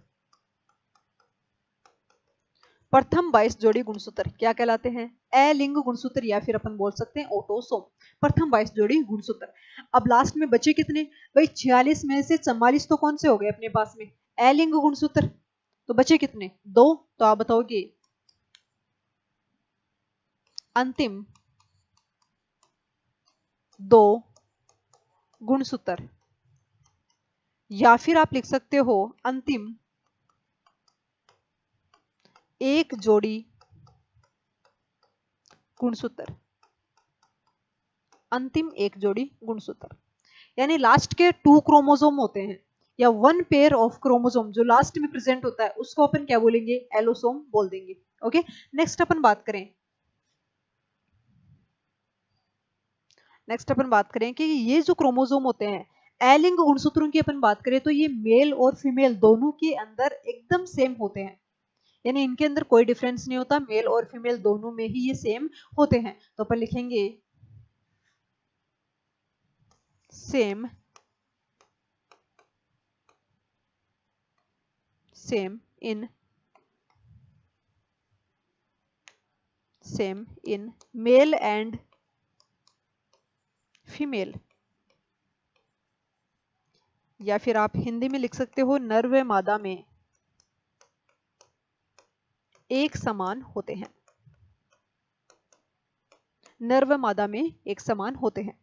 प्रथम 22 जोड़ी गुणसूत्र क्या कहलाते हैं? अलिंग गुणसूत्र या फिर अपन बोल सकते हैं ऑटोसोम। प्रथम 22 जोड़ी गुणसूत्र। अब लास्ट में बचे कितने भाई? 46 में से 44 तो कौन से हो गए अपने पास में? अलिंग गुणसूत्र। तो बचे कितने? 2। तो आप बताओगे अंतिम 2 गुणसूत्र, या फिर आप लिख सकते हो अंतिम 1 जोड़ी गुणसूत्र। अंतिम 1 जोड़ी गुणसूत्र यानी लास्ट के 2 क्रोमोसोम होते हैं या 1 पेयर ऑफ क्रोमोसोम जो लास्ट में प्रेजेंट होता है उसको अपन क्या बोलेंगे? एलोसोम बोल देंगे। ओके, नेक्स्ट अपन बात करें कि ये जो क्रोमोसोम होते हैं अलिंग गुणसूत्रों की अपन बात करें तो ये मेल और फीमेल दोनों के अंदर एकदम सेम होते हैं, यानी इनके अंदर कोई डिफरेंस नहीं होता, मेल और फीमेल दोनों में ही ये सेम होते हैं। तो अपन लिखेंगे same in male and female, या फिर आप हिंदी में लिख सकते हो नर व मादा में एक समान होते हैं। नर व मादा में एक समान होते हैं।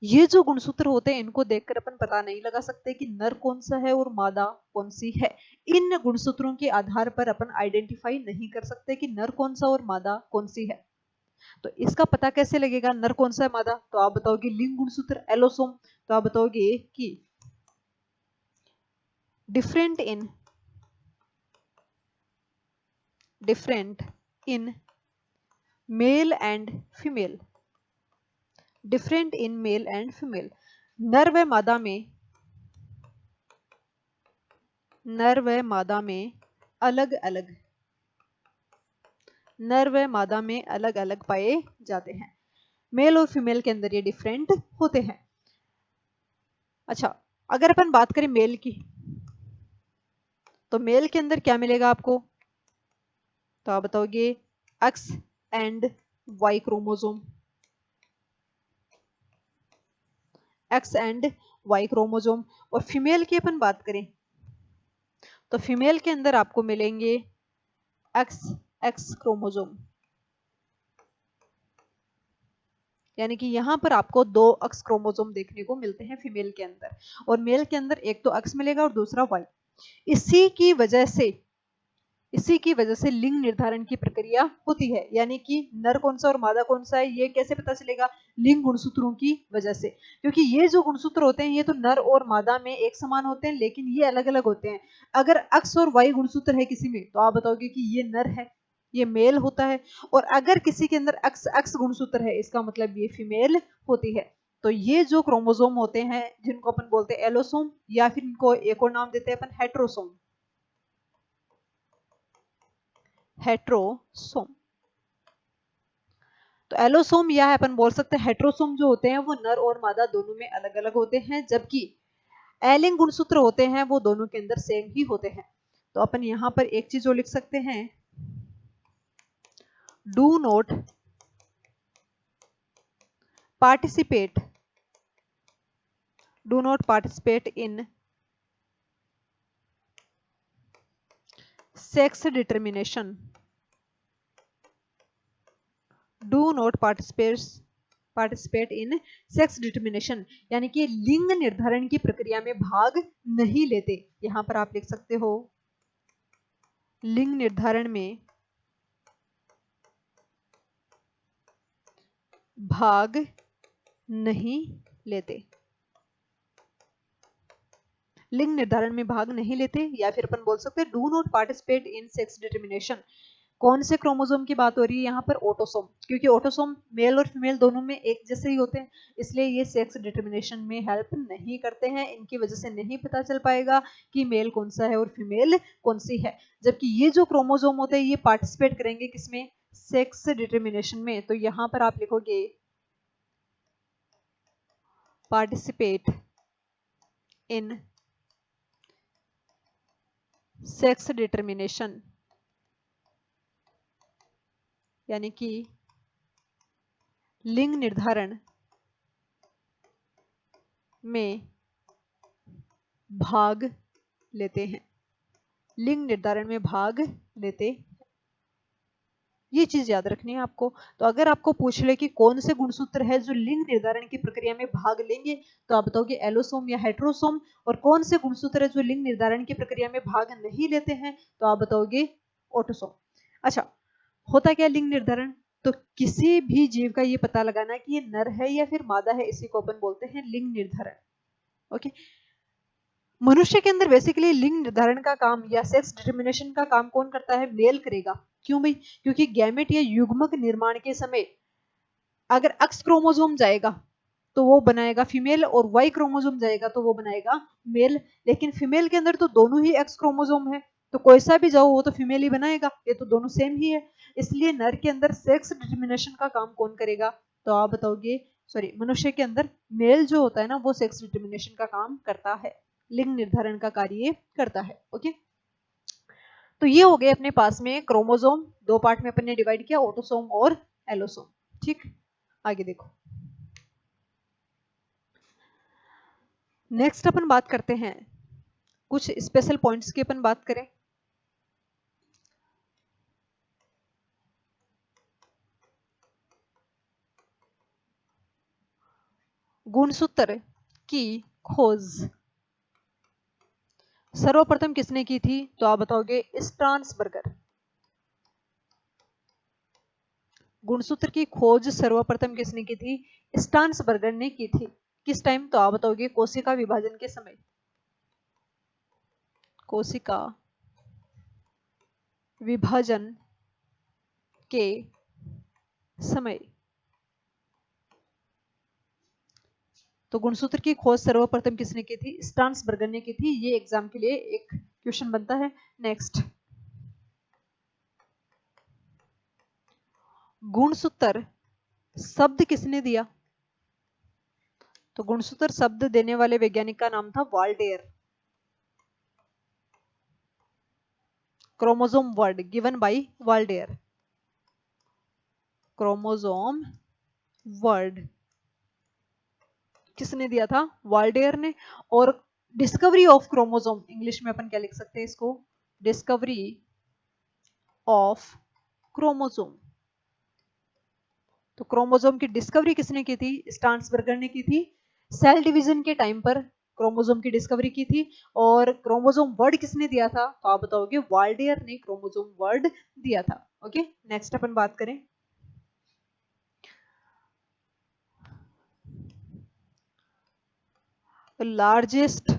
ये जो गुणसूत्र होते हैं इनको देखकर अपन पता नहीं लगा सकते कि नर कौन सा है और मादा कौन सी है। इन गुणसूत्रों के आधार पर अपन आइडेंटिफाई नहीं कर सकते कि नर कौन सा और मादा कौन सी है। तो इसका पता कैसे लगेगा नर कौन सा है मादा? तो आप बताओगे लिंग गुणसूत्र एलोसोम। तो आप बताओगे कि different in male and female, different in male and female, नर व मादा में अलग अलग, नर व मादा में अलग अलग पाए जाते हैं। मेल और फीमेल के अंदर ये डिफरेंट होते हैं। अच्छा, अगर अपन बात करें मेल की तो मेल के अंदर क्या मिलेगा आपको? तो आप बताओगे X and Y chromosome, X and Y chromosome. और फीमेल की अपन बात करें तो फीमेल के अंदर आपको मिलेंगे एक्स एक्स क्रोमोसोम, यानी कि यहां पर आपको 2 एक्स क्रोमोसोम देखने को मिलते हैं फीमेल के अंदर, और मेल के अंदर एक तो एक्स मिलेगा और दूसरा वाई। इसी की वजह से लिंग निर्धारण की प्रक्रिया होती है, यानी कि नर कौन सा और मादा कौन सा है ये कैसे पता चलेगा? लिंग गुणसूत्रों की वजह से, क्योंकि ये जो गुणसूत्र होते हैं ये तो नर और मादा में एक समान होते हैं लेकिन ये अलग अलग होते हैं। अगर एक्स और वाई गुणसूत्र है किसी में तो आप बताओगे कि ये नर है, ये मेल होता है, और अगर किसी के अंदर एक्स एक्स गुणसूत्र है इसका मतलब ये फीमेल होती है। तो ये जो क्रोमोसोम होते हैं जिनको अपन बोलते हैं एलोसोम, या फिर इनको एक और नाम देते हैं अपन हेट्रोसोम, हेट्रोसोम। तो एलोसोम या अपन बोल सकते हैं हेट्रोसोम जो होते हैं वो नर और मादा दोनों में अलग अलग होते हैं, जबकि एलिंग गुणसूत्र होते हैं वो दोनों के अंदर सेम ही होते हैं। तो अपन यहां पर एक चीज और लिख सकते हैं, do not participate in sex determination, do not participate in sex determination, यानी कि लिंग निर्धारण की प्रक्रिया में भाग नहीं लेते। यहां पर आप लिख सकते हो लिंग निर्धारण में भाग नहीं लेते, लिंग निर्धारण में भाग नहीं लेते, या फिर अपन बोल सकते हैं do not participate in sex determination. कौन से क्रोमोसोम की बात हो रही है यहाँ पर? ऑटोसोम, क्योंकि ऑटोसोम मेल और फीमेल दोनों में एक जैसे ही होते हैं इसलिए ये सेक्स डिटर्मिनेशन में हेल्प नहीं करते हैं। इनकी वजह से नहीं पता चल पाएगा कि मेल कौन सा है और फीमेल कौन सी है, जबकि ये जो क्रोमोसोम होते हैं ये पार्टिसिपेट करेंगे किसमें? सेक्स डिटर्मिनेशन में। तो यहाँ पर आप लिखोगे पार्टिसिपेट इन सेक्स डिटर्मिनेशन, यानी कि लिंग निर्धारण में भाग लेते हैं, लिंग निर्धारण में भाग लेते हैं। ये चीज याद रखनी है आपको। तो अगर आपको पूछ ले कि कौन से गुणसूत्र है जो लिंग निर्धारण की प्रक्रिया में भाग लेंगे, तो आप बताओगे एलोसोम या हेट्रोसोम। और कौन से गुणसूत्र है जो लिंग निर्धारण की प्रक्रिया में भाग नहीं लेते हैं, तो आप बताओगे ऑटोसोम। अच्छा, होता क्या लिंग निर्धारण? तो किसी भी जीव का ये पता लगाना कि ये नर है या फिर मादा है, इसी को अपन बोलते हैं लिंग निर्धारण। ओके, मनुष्य के अंदर बेसिकली लिंग निर्धारण का काम या सेक्स डिटर्मिनेशन का काम कौन करता है? मेल करेगा। क्यों भाई? क्योंकि गैमेट या युग्मक निर्माण के समय अगर एक्स क्रोमोसोम जाएगा तो वो बनाएगा फीमेल, और वाई क्रोमोसोम जाएगा तो वो बनाएगा मेल। लेकिन फीमेल के अंदर तो दोनों ही एक्स क्रोमोसोम है, तो कोई सा भी जाओ वो तो फीमेल ही बनाएगा, ये तो दोनों सेम ही है। इसलिए नर के अंदर सेक्स डिटर्मिनेशन का काम कौन करेगा? तो आप बताओगे, सॉरी, मनुष्य के अंदर मेल जो होता है ना, वो सेक्स डिटर्मिनेशन का काम करता है, लिंग निर्धारण का कार्य करता है। ओके, तो ये हो गए अपने पास में क्रोमोसोम। दो पार्ट में अपन ने डिवाइड किया, ऑटोसोम और एलोसोम। ठीक, आगे देखो। नेक्स्ट अपन बात करते हैं कुछ स्पेशल पॉइंट्स की। अपन बात करें गुणसूत्र की खोज सर्वप्रथम किसने की थी? तो आप बताओगे स्ट्रासबर्गर। गुणसूत्र की खोज सर्वप्रथम किसने की थी? स्ट्रासबर्गर ने की थी। किस टाइम? तो आप बताओगे कोशिका विभाजन के समय। कोशिका विभाजन के समय। तो गुणसूत्र की खोज सर्वप्रथम किसने की थी? स्ट्रासबर्गर ने की थी। ये एग्जाम के लिए एक क्वेश्चन बनता है। नेक्स्ट, गुणसूत्र शब्द किसने दिया? तो गुणसूत्र शब्द देने वाले वैज्ञानिक का नाम था Waldeyer. Chromosome word given by Waldeyer. Chromosome word किसने दिया था? वाल्डेयर ने। और डिस्कवरी ऑफ क्रोमोसोम, इंग्लिश में अपन क्या लिख सकते हैं इसको? Discovery of chromosome. तो क्रोमोसोम की डिस्कवरी किसने की थी? स्ट्रासबर्गर ने की थी। सेल डिवीजन के टाइम पर क्रोमोसोम की डिस्कवरी की थी। और क्रोमोसोम वर्ड किसने दिया था? तो आप बताओगे वाल्डेयर ने क्रोमोसोम वर्ड दिया था। ओके, नेक्स्ट अपन बात करें largest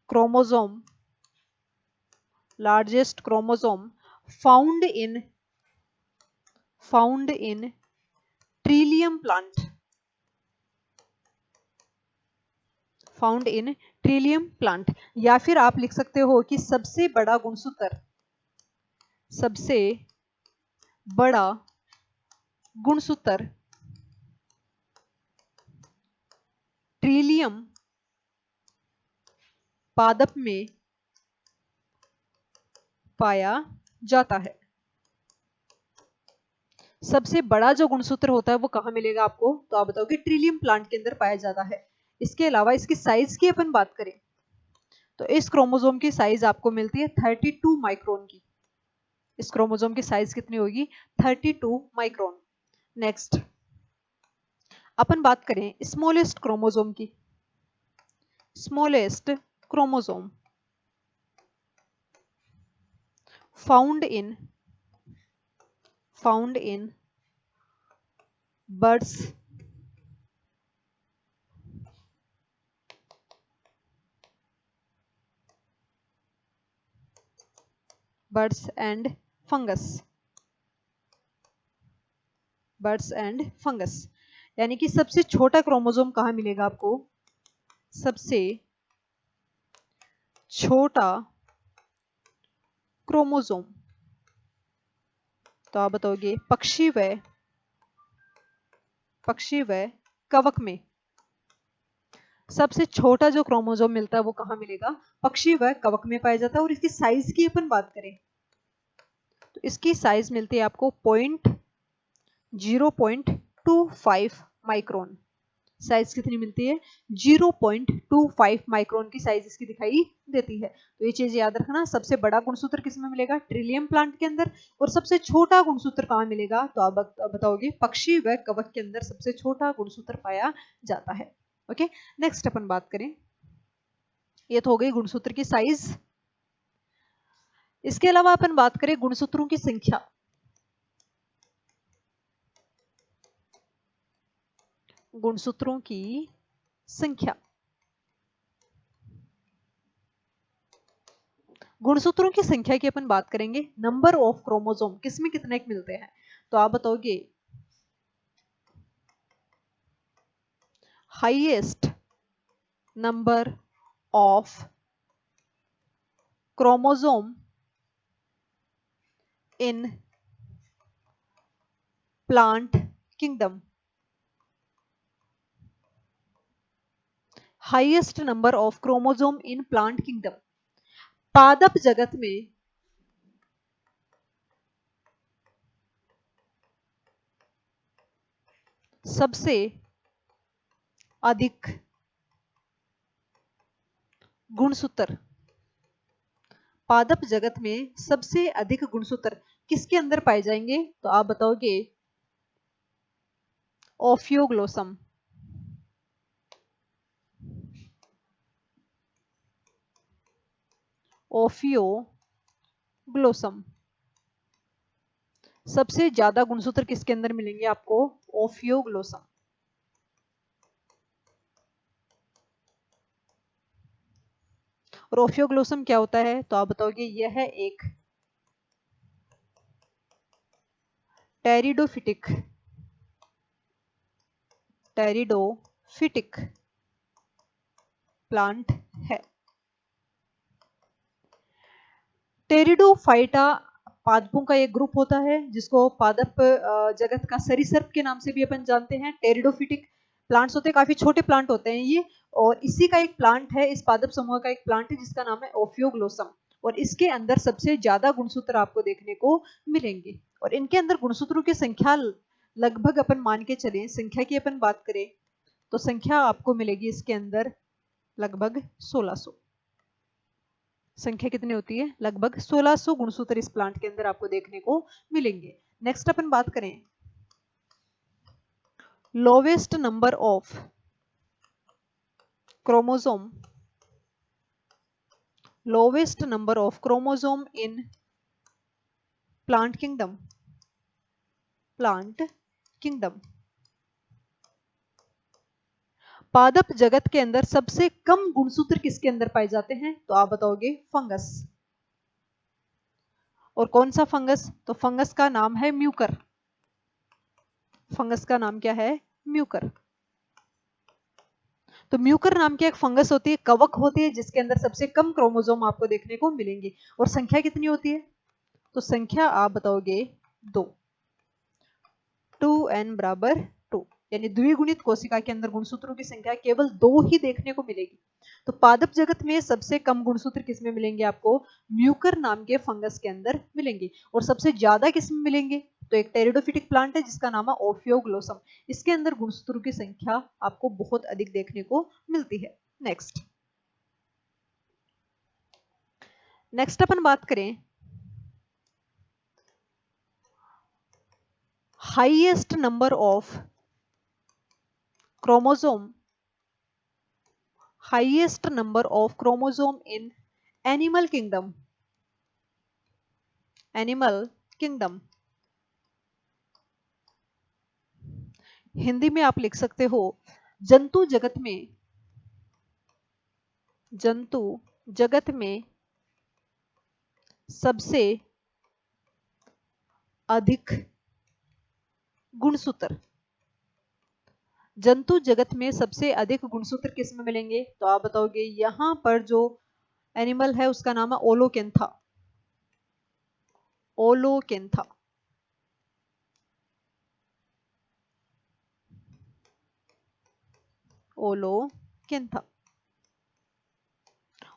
chromosome, largest chromosome found in Trillium plant. Found in Trillium plant. या फिर आप लिख सकते हो कि सबसे बड़ा गुणसूत्र, सबसे बड़ा गुणसूत्र ट्रिलियम पादप में पाया जाता है। सबसे बड़ा जो गुणसूत्र होता है वो कहाँ मिलेगा आपको? तो आप बताओगे ट्रिलियम प्लांट के अंदर पाया जाता है। इसके अलावा इसकी साइज की अपन बात करें तो इस क्रोमोसोम की साइज आपको मिलती है 32 माइक्रोन की। इस क्रोमोसोम की साइज कितनी होगी? 32 माइक्रोन। नेक्स्ट अपन बात करें स्मॉलेस्ट क्रोमोसोम की। Smallest chromosome found in birds and fungus. Birds and fungus, यानी कि सबसे छोटा क्रोमोसोम कहाँ मिलेगा आपको? सबसे छोटा क्रोमोसोम, तो आप बताओगे पक्षी व कवक में। सबसे छोटा जो क्रोमोसोम मिलता है वो कहाँ मिलेगा? पक्षी व कवक में पाया जाता है। और इसकी साइज की अपन बात करें तो इसकी साइज मिलती है आपको 0.25 माइक्रोन। साइज कितनी मिलती है? 0.25 माइक्रोन की साइज इसकी दिखाई देती है। तो ये चीज याद रखना, सबसे बड़ा गुणसूत्र किसमें मिलेगा? ट्रिलियम प्लांट के अंदर। और सबसे छोटा गुणसूत्र कहाँ मिलेगा? तो आप बताओगे पक्षी व कवक के अंदर सबसे छोटा गुणसूत्र पाया जाता है। ओके, नेक्स्ट अपन बात करें, ये तो हो गई गुणसूत्र की साइज। इसके अलावा अपन बात करें गुणसूत्रों की संख्या। गुणसूत्रों की संख्या, गुणसूत्रों की संख्या की अपन बात करेंगे। नंबर ऑफ क्रोमोसोम, किसमें कितने मिलते हैं? तो आप बताओगे highest number of chromosome in plant kingdom. Highest number of chromosome in plant kingdom, पादप जगत में सबसे अधिक गुणसूत्र, पादप जगत में सबसे अधिक गुणसूत्र किसके अंदर पाए जाएंगे? तो आप बताओगे ओफियोग्लोसम। ओफियोग्लोसम, सबसे ज्यादा गुणसूत्र किसके अंदर मिलेंगे आपको? ओफियोग्लोसम। और ओफियोग्लोसम क्या होता है? तो आप बताओगे यह एक टेरिडोफिटिक प्लांट है। टेरिडोफाइटा पादपों का एक ग्रुप होता है जिसको पादप जगत का सरीसृप के नाम से भी अपन जानते हैं। टेरिडोफिटिक प्लांट्स होते हैं, काफी छोटे प्लांट होते हैं ये, और इसी का एक प्लांट है, इस पादप समूह का एक प्लांट है जिसका नाम है ओफियोग्लोसम। और इसके अंदर सबसे ज्यादा गुणसूत्र आपको देखने को मिलेंगे। और इनके अंदर गुणसूत्रों की संख्या लगभग अपन मान के चले, संख्या की अपन बात करें तो संख्या आपको मिलेगी इसके अंदर लगभग 1600। संख्या कितनी होती है? लगभग 1600 गुणसूत्र इस प्लांट के अंदर आपको देखने को मिलेंगे। नेक्स्ट अपन बात करें lowest number of chromosome, lowest number of chromosome in plant kingdom. Plant kingdom, पादप जगत के अंदर सबसे कम गुणसूत्र किसके अंदर पाए जाते हैं? तो आप बताओगे फंगस। और कौन सा फंगस? तो फंगस का नाम है म्यूकर। फंगस का नाम क्या है? म्यूकर। तो म्यूकर नाम की एक फंगस होती है, कवक होती है, जिसके अंदर सबसे कम क्रोमोसोम आपको देखने को मिलेंगे। और संख्या कितनी होती है? तो संख्या आप बताओगे 2, 2n बराबर 2, यानी द्विगुणित कोशिका के अंदर गुणसूत्रों की संख्या केवल 2 ही देखने को मिलेगी। तो पादप जगत में सबसे कम गुणसूत्र किसमें मिलेंगे आपको? म्यूकर नाम के फंगस के अंदर मिलेंगे। और सबसे ज्यादा किसमें मिलेंगे? तो एक टेरिडोफिटिक प्लांट है जिसका नाम है ओफियोग्लोसम, इसके अंदर गुणसूत्रों की संख्या आपको बहुत अधिक देखने को मिलती है। नेक्स्ट अपन बात करें highest number of chromosome, highest number of chromosome in animal kingdom. Animal kingdom, Hindi में आप लिख सकते हो जंतु जगत में, जंतु जगत में सबसे अधिक गुणसूत्र। जंतु जगत में सबसे अधिक गुणसूत्र किस में मिलेंगे? तो आप बताओगे यहां पर जो एनिमल है उसका नाम है ओलोकेंथा। ओलोकेंथा, ओलोकेंथा।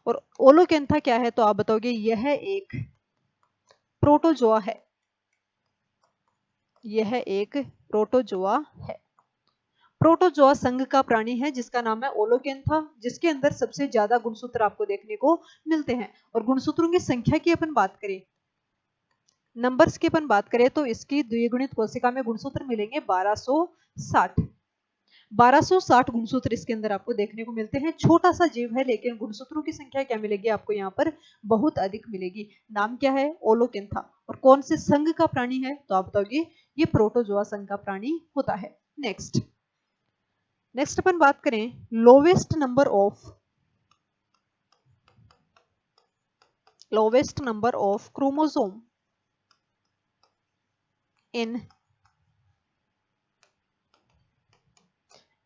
और ओलोकेंथा क्या है? तो आप बताओगे यह एक प्रोटोजोआ है। यह एक प्रोटोजोआ है। प्रोटोजोआ संघ का प्राणी है जिसका नाम है ओलोकेंथा, जिसके अंदर सबसे ज्यादा गुणसूत्र आपको देखने को मिलते हैं। और गुणसूत्रों की संख्या की अपन बात करें, नंबर्स की अपन बात करें, तो इसकी द्विगुणित कोशिका में गुणसूत्र मिलेंगे 1260। 1260 गुणसूत्र इसके अंदर आपको देखने को मिलते हैं। छोटा सा जीव है लेकिन गुणसूत्रों की संख्या क्या मिलेगी आपको यहाँ पर, बहुत अधिक मिलेगी। नाम क्या है, ओलोकेंथा। और कौन से संघ का प्राणी है, तो आप बताओगे ये प्रोटोजोआ संघ का प्राणी होता है। नेक्स्ट नेक्स्ट अपन बात करें lowest number of chromosome in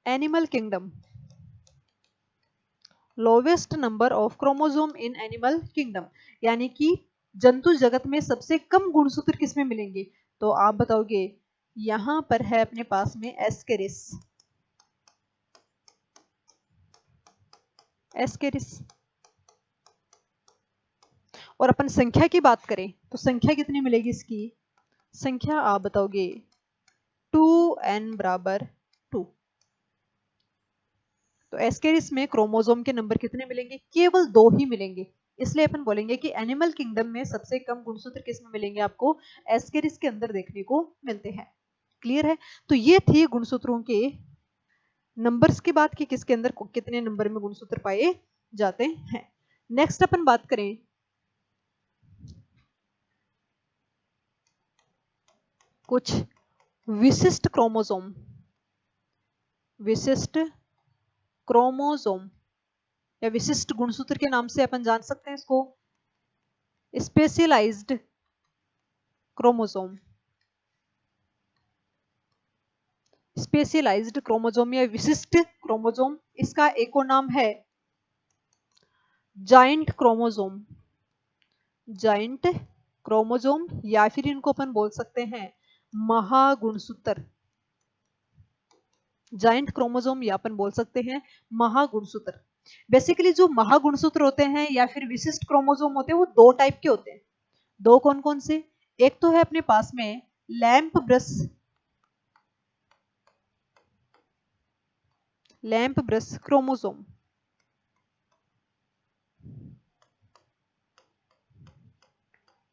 animal kingdom. Lowest number of chromosome in animal kingdom, यानी कि जंतु जगत में सबसे कम गुणसूत्र किसमें मिलेंगे, तो आप बताओगे यहां पर है अपने पास में एस्केरिस। एस्केरिस। और अपन संख्या की बात करें तो संख्या कितनी मिलेगी इसकी, संख्या आप बताओगे 2n बराबर 2। तो एस्केरिस में क्रोमोसोम के नंबर कितने मिलेंगे, केवल 2 ही मिलेंगे। इसलिए अपन बोलेंगे कि एनिमल किंगडम में सबसे कम गुणसूत्र किसमें मिलेंगे, आपको एस्केरिस के अंदर देखने को मिलते हैं। क्लियर है। तो ये थी गुणसूत्रों के नंबर्स की बात की, किसके अंदर कितने नंबर में गुणसूत्र पाए जाते हैं। नेक्स्ट अपन बात करें कुछ विशिष्ट क्रोमोसोम, विशिष्ट क्रोमोसोम या विशिष्ट गुणसूत्र के नाम से अपन जान सकते हैं इसको, स्पेशलाइज्ड क्रोमोसोम। स्पेशलाइज्ड क्रोमोसोम या विशिष्ट क्रोमोसोम, इसका एक और नाम है जाइंट क्रोमोसोम। जाइंट क्रोमोसोम या फिर इनको अपन बोल सकते हैं महागुणसूत्र। जाइंट क्रोमोसोम या अपन बोल सकते हैं महागुणसूत्र। बेसिकली जो महागुणसूत्र होते हैं या फिर विशिष्ट क्रोमोसोम होते हैं वो दो टाइप के होते हैं। दो कौन कौन से, एक तो है अपने पास में lamp brush chromosome.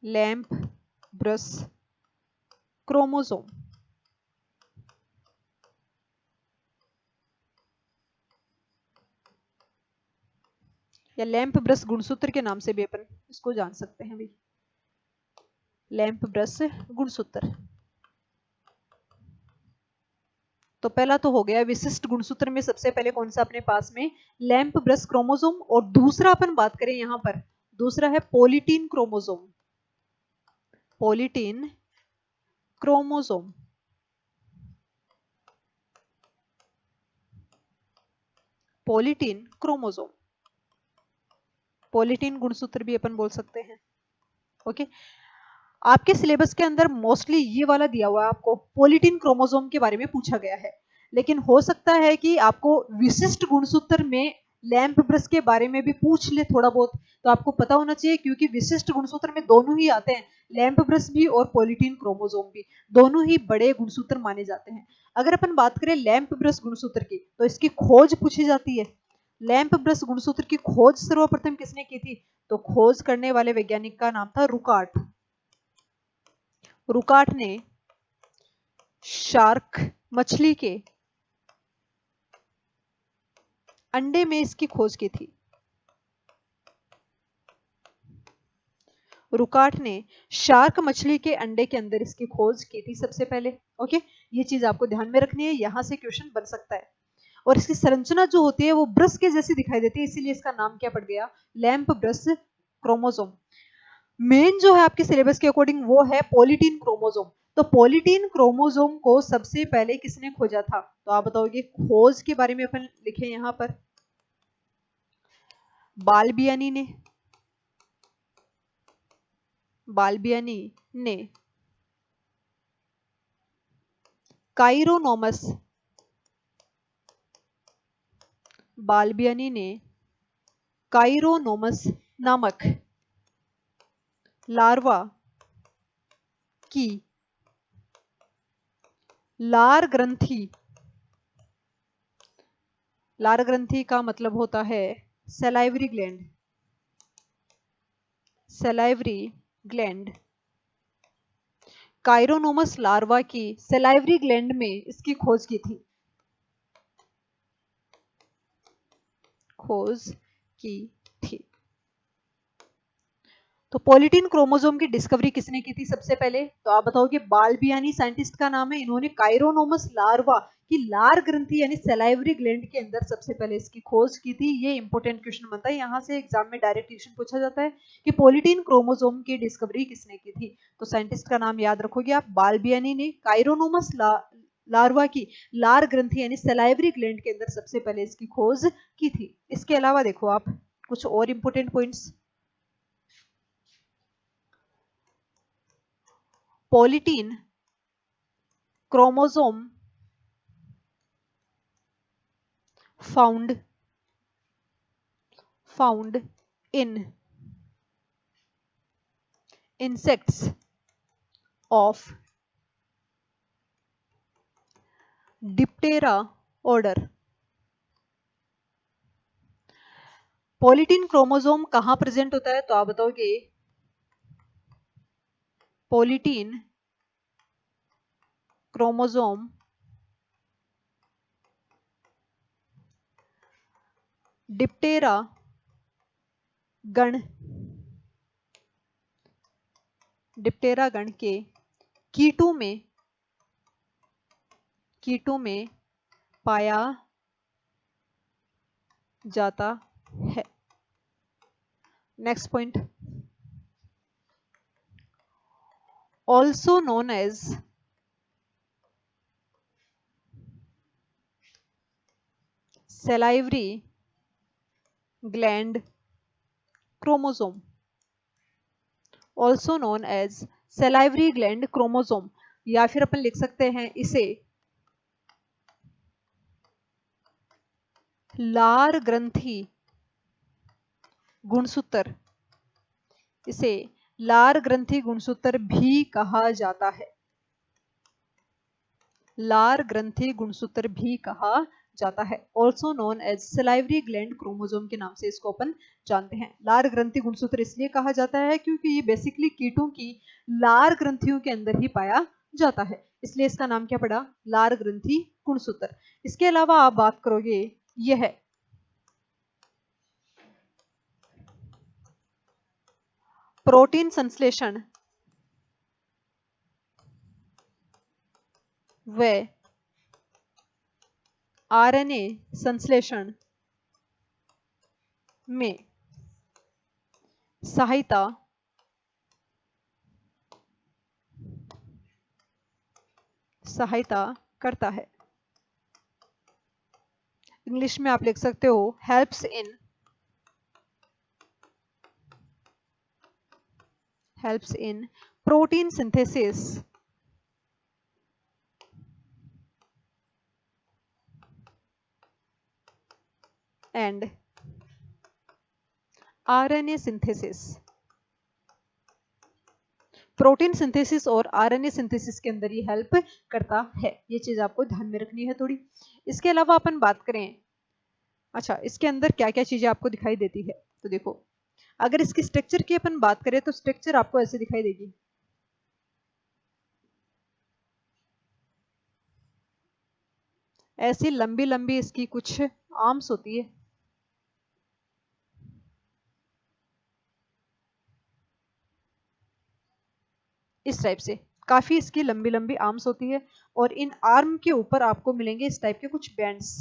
Lamp brush chromosome या लैंप ब्रश गुणसूत्र के नाम से भी अपन इसको जान सकते हैं भाई, लैंप ब्रश गुणसूत्र। तो पहला तो हो गया विशिष्ट गुणसूत्र में सबसे पहले कौन सा अपने पास में लैंप ब्रश क्रोमोसोम, और दूसरा अपन बात करें यहां पर, दूसरा है polytene chromosome. Polytene chromosome. Polytene chromosome, polytene गुणसूत्र भी अपन बोल सकते हैं। ओके, आपके सिलेबस के अंदर मोस्टली ये वाला दिया हुआ है, आपको पोलिटीन क्रोमोसोम के बारे में पूछा गया है। लेकिन हो सकता है कि आपको विशिष्ट गुणसूत्र में लैंप ब्रश के बारे में भी पूछ ले थोड़ा बहुत, तो आपको पता होना चाहिए क्योंकि विशिष्ट गुणसूत्र में दोनों ही आते हैं, लैंप ब्रश भी और पोलिटीन क्रोमोसोम भी, दोनों ही बड़े गुणसूत्र माने जाते हैं। अगर अपन बात करें लैंप ब्रश गुणसूत्र की, तो इसकी खोज पूछी जाती है। लैंप ब्रश गुणसूत्र की खोज सर्वप्रथम किसने की थी, तो खोज करने वाले वैज्ञानिक का नाम था रुकार्ट। रुकार्ट ने शार्क मछली के अंडे में इसकी खोज की थी। रुकार्ट ने शार्क मछली के अंडे के अंदर इसकी खोज की थी सबसे पहले। ओके, ये चीज आपको ध्यान में रखनी है, यहां से क्वेश्चन बन सकता है। और इसकी संरचना जो होती है वो ब्रश के जैसी दिखाई देती है, इसीलिए इसका नाम क्या पड़ गया, लैंप ब्रश क्रोमोसोम। मेन जो है आपके सिलेबस के अकॉर्डिंग वो है पोलिटीन क्रोमोसोम। तो पोलिटीन क्रोमोसोम को सबसे पहले किसने खोजा था, तो आप बताओगे, खोज के बारे में अपन लिखे यहां पर बाल्बियानी ने। बाल्बियानी ने काइरोनोमस, बाल्बियानी ने काइरोनोमस नामक लार्वा की लार ग्रंथि, लार ग्रंथि का मतलब होता है salivary gland, salivary gland. Chironomus larva की सलाइवरी ग्लैंड में इसकी खोज की थी, खोज की थी। तो पॉलीटीन क्रोमोसोम की डिस्कवरी किसने की थी सबसे पहले? तो आप बताओ कि बाल्बियानी साइंटिस्ट का नाम है। इन्होंने काइरोनोमस लार्वा की लार ग्रंथि यानी सलाइवरी ग्लैंड के अंदर सबसे पहले इसकी खोज की थी। ये इंपॉर्टेंट क्वेश्चन बनता है, यहाँ से एग्जाम में डायरेक्ट क्वेश्चन पूछा जाता है कि पॉलीटीन क्रोमोसोम की डिस्कवरी किसने की थी। तो साइंटिस्ट का नाम याद रखोगे आप, बाल्बियानी ने काइरोनोमस लार्वा की लार ग्रंथि यानी सलाइवरी ग्लैंड के अंदर सबसे पहले इसकी खोज की थी। इसके अलावा देखो आप कुछ और important points. Polytene chromosome found in insects of Diptera order। Polytene chromosome कहां प्रेजेंट होता है? तो आप बताओगे पॉलीटीन क्रोमोसोम डिप्टेरा गण, डिप्टेरा गण के कीटों में पाया जाता है। Next point, also known as salivary gland chromosome, also known as salivary gland chromosome, या फिर अपन लिख सकते हैं इसे लार ग्रंथि गुणसूत्र, इसे लार ग्रंथि गुणसूत्र भी कहा जाता है, लार ग्रंथि गुणसूत्र भी कहा जाता है। Also known as salivary gland chromosome के नाम से इसको अपन जानते हैं। लार ग्रंथि गुणसूत्र इसलिए कहा जाता है क्योंकि ये बेसिकली कीटों की लार ग्रंथियों के अंदर ही पाया जाता है, इसलिए इसका नाम क्या पड़ा? लार ग्रंथि गुणसूत्र। इसके अलावा आप बात करोगे, यह है प्रोटीन संश्लेषण व आरएनए संश्लेषण में सहायता करता है। इंग्लिश में आप लिख सकते हो helps in protein synthesis and RNA synthesis. Protein synthesis और आरएनए सिंथेसिस के अंदर ये हेल्प करता है, ये चीज आपको ध्यान में रखनी है थोड़ी। इसके अलावा अपन बात करें, अच्छा इसके अंदर क्या क्या चीजें आपको दिखाई देती है, तो देखो अगर इसकी स्ट्रक्चर की अपन बात करें तो स्ट्रक्चर आपको ऐसे दिखाई देगी, ऐसी लंबी लंबी इसकी कुछ आर्म्स होती है, इस टाइप से काफी इसकी लंबी लंबी आर्म्स होती है, और इन आर्म के ऊपर आपको मिलेंगे इस टाइप के कुछ बैंड्स।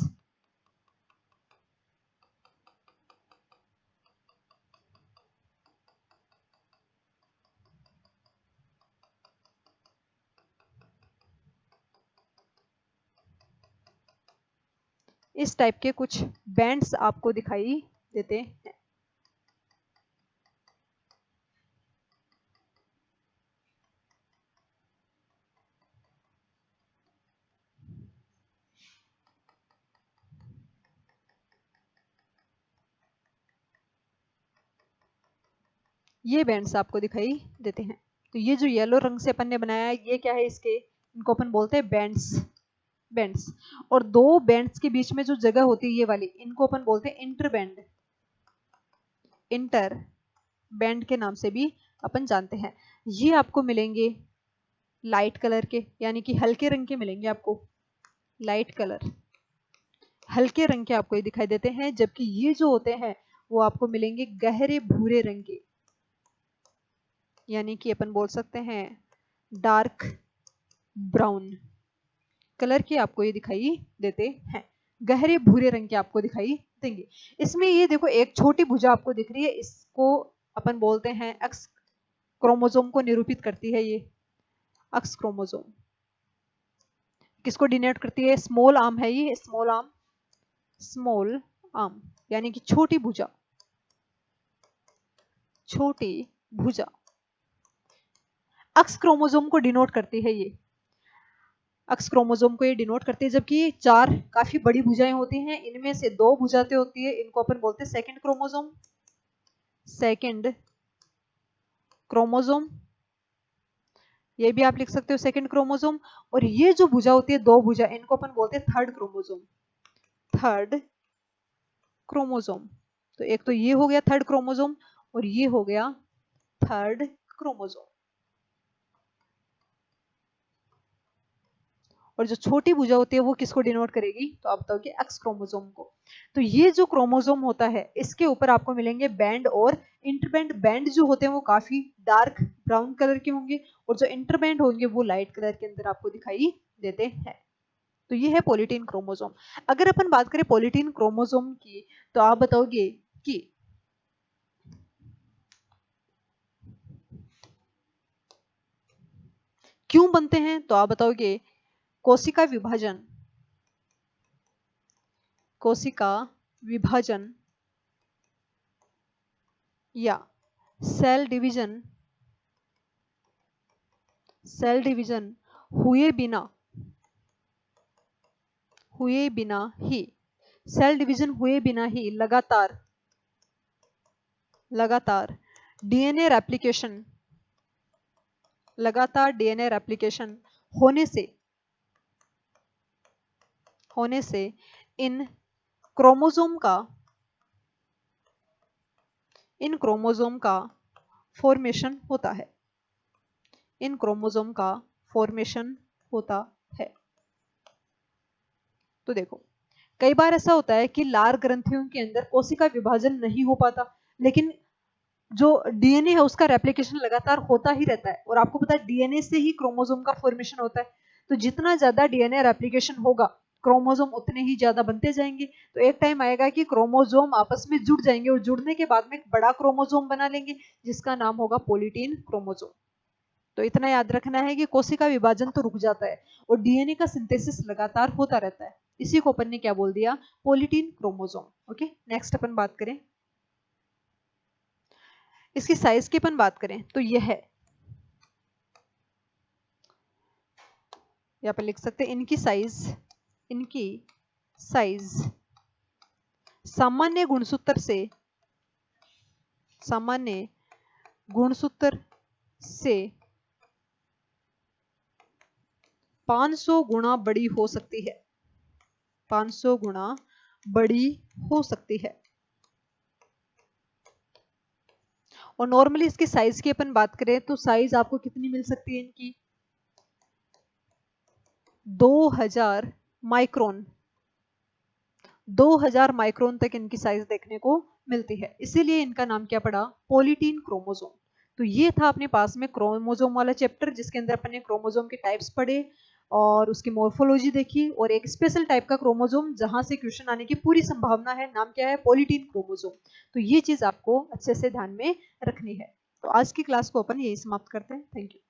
इस टाइप के कुछ बैंड्स आपको दिखाई देते हैं। ये बैंड्स आपको दिखाई देते हैं। तो ये जो येलो रंग से अपन ने बनाया है, ये क्या है? इसके इनको अपन बोलते हैं बैंड्स, बैंड्स। और दो बैंड्स के बीच में जो जगह होती है ये वाली, इनको अपन बोलते हैं इंटरबैंड, इंटर बैंड के नाम से भी अपन जानते हैं। ये आपको मिलेंगे लाइट कलर के, यानी कि हल्के रंग के मिलेंगे आपको, लाइट कलर, हल्के रंग के आपको ये दिखाई देते हैं। जबकि ये जो होते हैं वो आपको मिलेंगे गहरे भूरे रंग के, यानी कि अपन बोल सकते हैं डार्क ब्राउन कलर के आपको ये दिखाई देते हैं, गहरे भूरे रंग के आपको दिखाई देंगे। इसमें ये देखो एक छोटी भुजा आपको दिख रही है, इसको अपन बोलते हैं एक्स क्रोमोसोम को निरूपित करती है। ये एक्स क्रोमोसोम किसको डिनोट करती है? स्मॉल आर्म है ये, स्मॉल आर्म, स्मॉल आर्म यानी कि छोटी भुजा, छोटी भुजा एक्स क्रोमोसोम को डिनोट करती है। ये एक्स क्रोमोसोम को ये डिनोट करती है। जबकि चार काफी बड़ी भुजाएं होती हैं, इनमें से दो भुजाएं होती है, इनको अपन बोलते हैं सेकंड क्रोमोसोम, सेकंड क्रोमोसोम, ये भी आप लिख सकते हो सेकंड क्रोमोसोम। और ये जो भुजा होती है दो भुजा, इनको अपन बोलते हैं थर्ड क्रोमोसोम, थर्ड क्रोमोसोम। तो एक तो ये हो गया थर्ड क्रोमोसोम और ये हो गया थर्ड क्रोमोसोम। और जो छोटी भुजा होती है वो किसको डिनोट करेगी? तो आप बताओगे एक्स क्रोमोसोम को। तो ये जो क्रोमोसोम होता है इसके ऊपर आपको मिलेंगे बैंड और इंटरबैंड। बैंड जो होते हैं वो काफी डार्क ब्राउन कलर के होंगे और जो इंटरबैंड होंगे वो लाइट कलर के अंदर आपको दिखाई देते हैं। तो ये है पॉलीटीन क्रोमोसोम। अगर अपन बात करें पॉलीटीन क्रोमोसोम की, तो आप बताओगे कि क्यों बनते हैं? तो आप बताओगे कोशिका विभाजन, कोशिका विभाजन या सेल डिवीजन, सेल डिवीजन हुए बिना ही, सेल डिवीजन हुए बिना ही लगातार डीएनए रेप्लिकेशन, लगातार डीएनए रेप्लिकेशन होने से इन क्रोमोसोम का फॉर्मेशन होता है, इन क्रोमोसोम का फॉर्मेशन होता है। तो देखो कई बार ऐसा होता है कि लार ग्रंथियों के अंदर कोशिका विभाजन नहीं हो पाता, लेकिन जो डीएनए है उसका रेप्लिकेशन लगातार होता ही रहता है। और आपको पता है डीएनए से ही क्रोमोसोम का फॉर्मेशन होता है। तो जितना ज्यादा डीएनए रेप्लिकेशन होगा क्रोमोसोम उतने ही ज्यादा बनते जाएंगे। तो एक टाइम आएगा कि क्रोमोसोम आपस में जुड़ जाएंगे और जुड़ने के बाद में एक बड़ा क्रोमोसोम बना लेंगे जिसका नाम होगा पॉलीटीन क्रोमोसोम। तो इतना याद रखना है कि कोशिका विभाजन तो रुक जाता है और डीएनए का सिंथेसिस लगातार होता रहता है। इसी को अपन ने क्या बोल दिया? Polytene chromosome. ओके, नेक्स्ट अपन बात करें इसकी साइज की, अपन बात करें तो यह है, यहाँ पर लिख सकते हैं इनकी साइज सामान्य गुणसूत्र से 500 गुना बड़ी हो सकती है, 500 गुना बड़ी हो सकती है। और नॉर्मली इसकी साइज की अपन बात करें तो साइज आपको कितनी मिल सकती है इनकी? 2000 माइक्रोन, 2000 माइक्रोन तक इनकी साइज देखने को मिलती है। इसीलिए इनका नाम क्या पड़ा? Polytene chromosome. तो ये था अपने पास में क्रोमोसोम वाला चैप्टर जिसके अंदर अपन ने क्रोमोसोम के टाइप्स पढ़े और उसकी मॉर्फोलॉजी देखी और एक स्पेशल टाइप का क्रोमोसोम जहां से क्वेश्चन आने की पूरी संभावना है, नाम क्या है? Polytene chromosome. तो ये चीज आपको अच्छे से ध्यान में रखनी है। तो आज की क्लास को अपन यही समाप्त करते हैं। Thank you.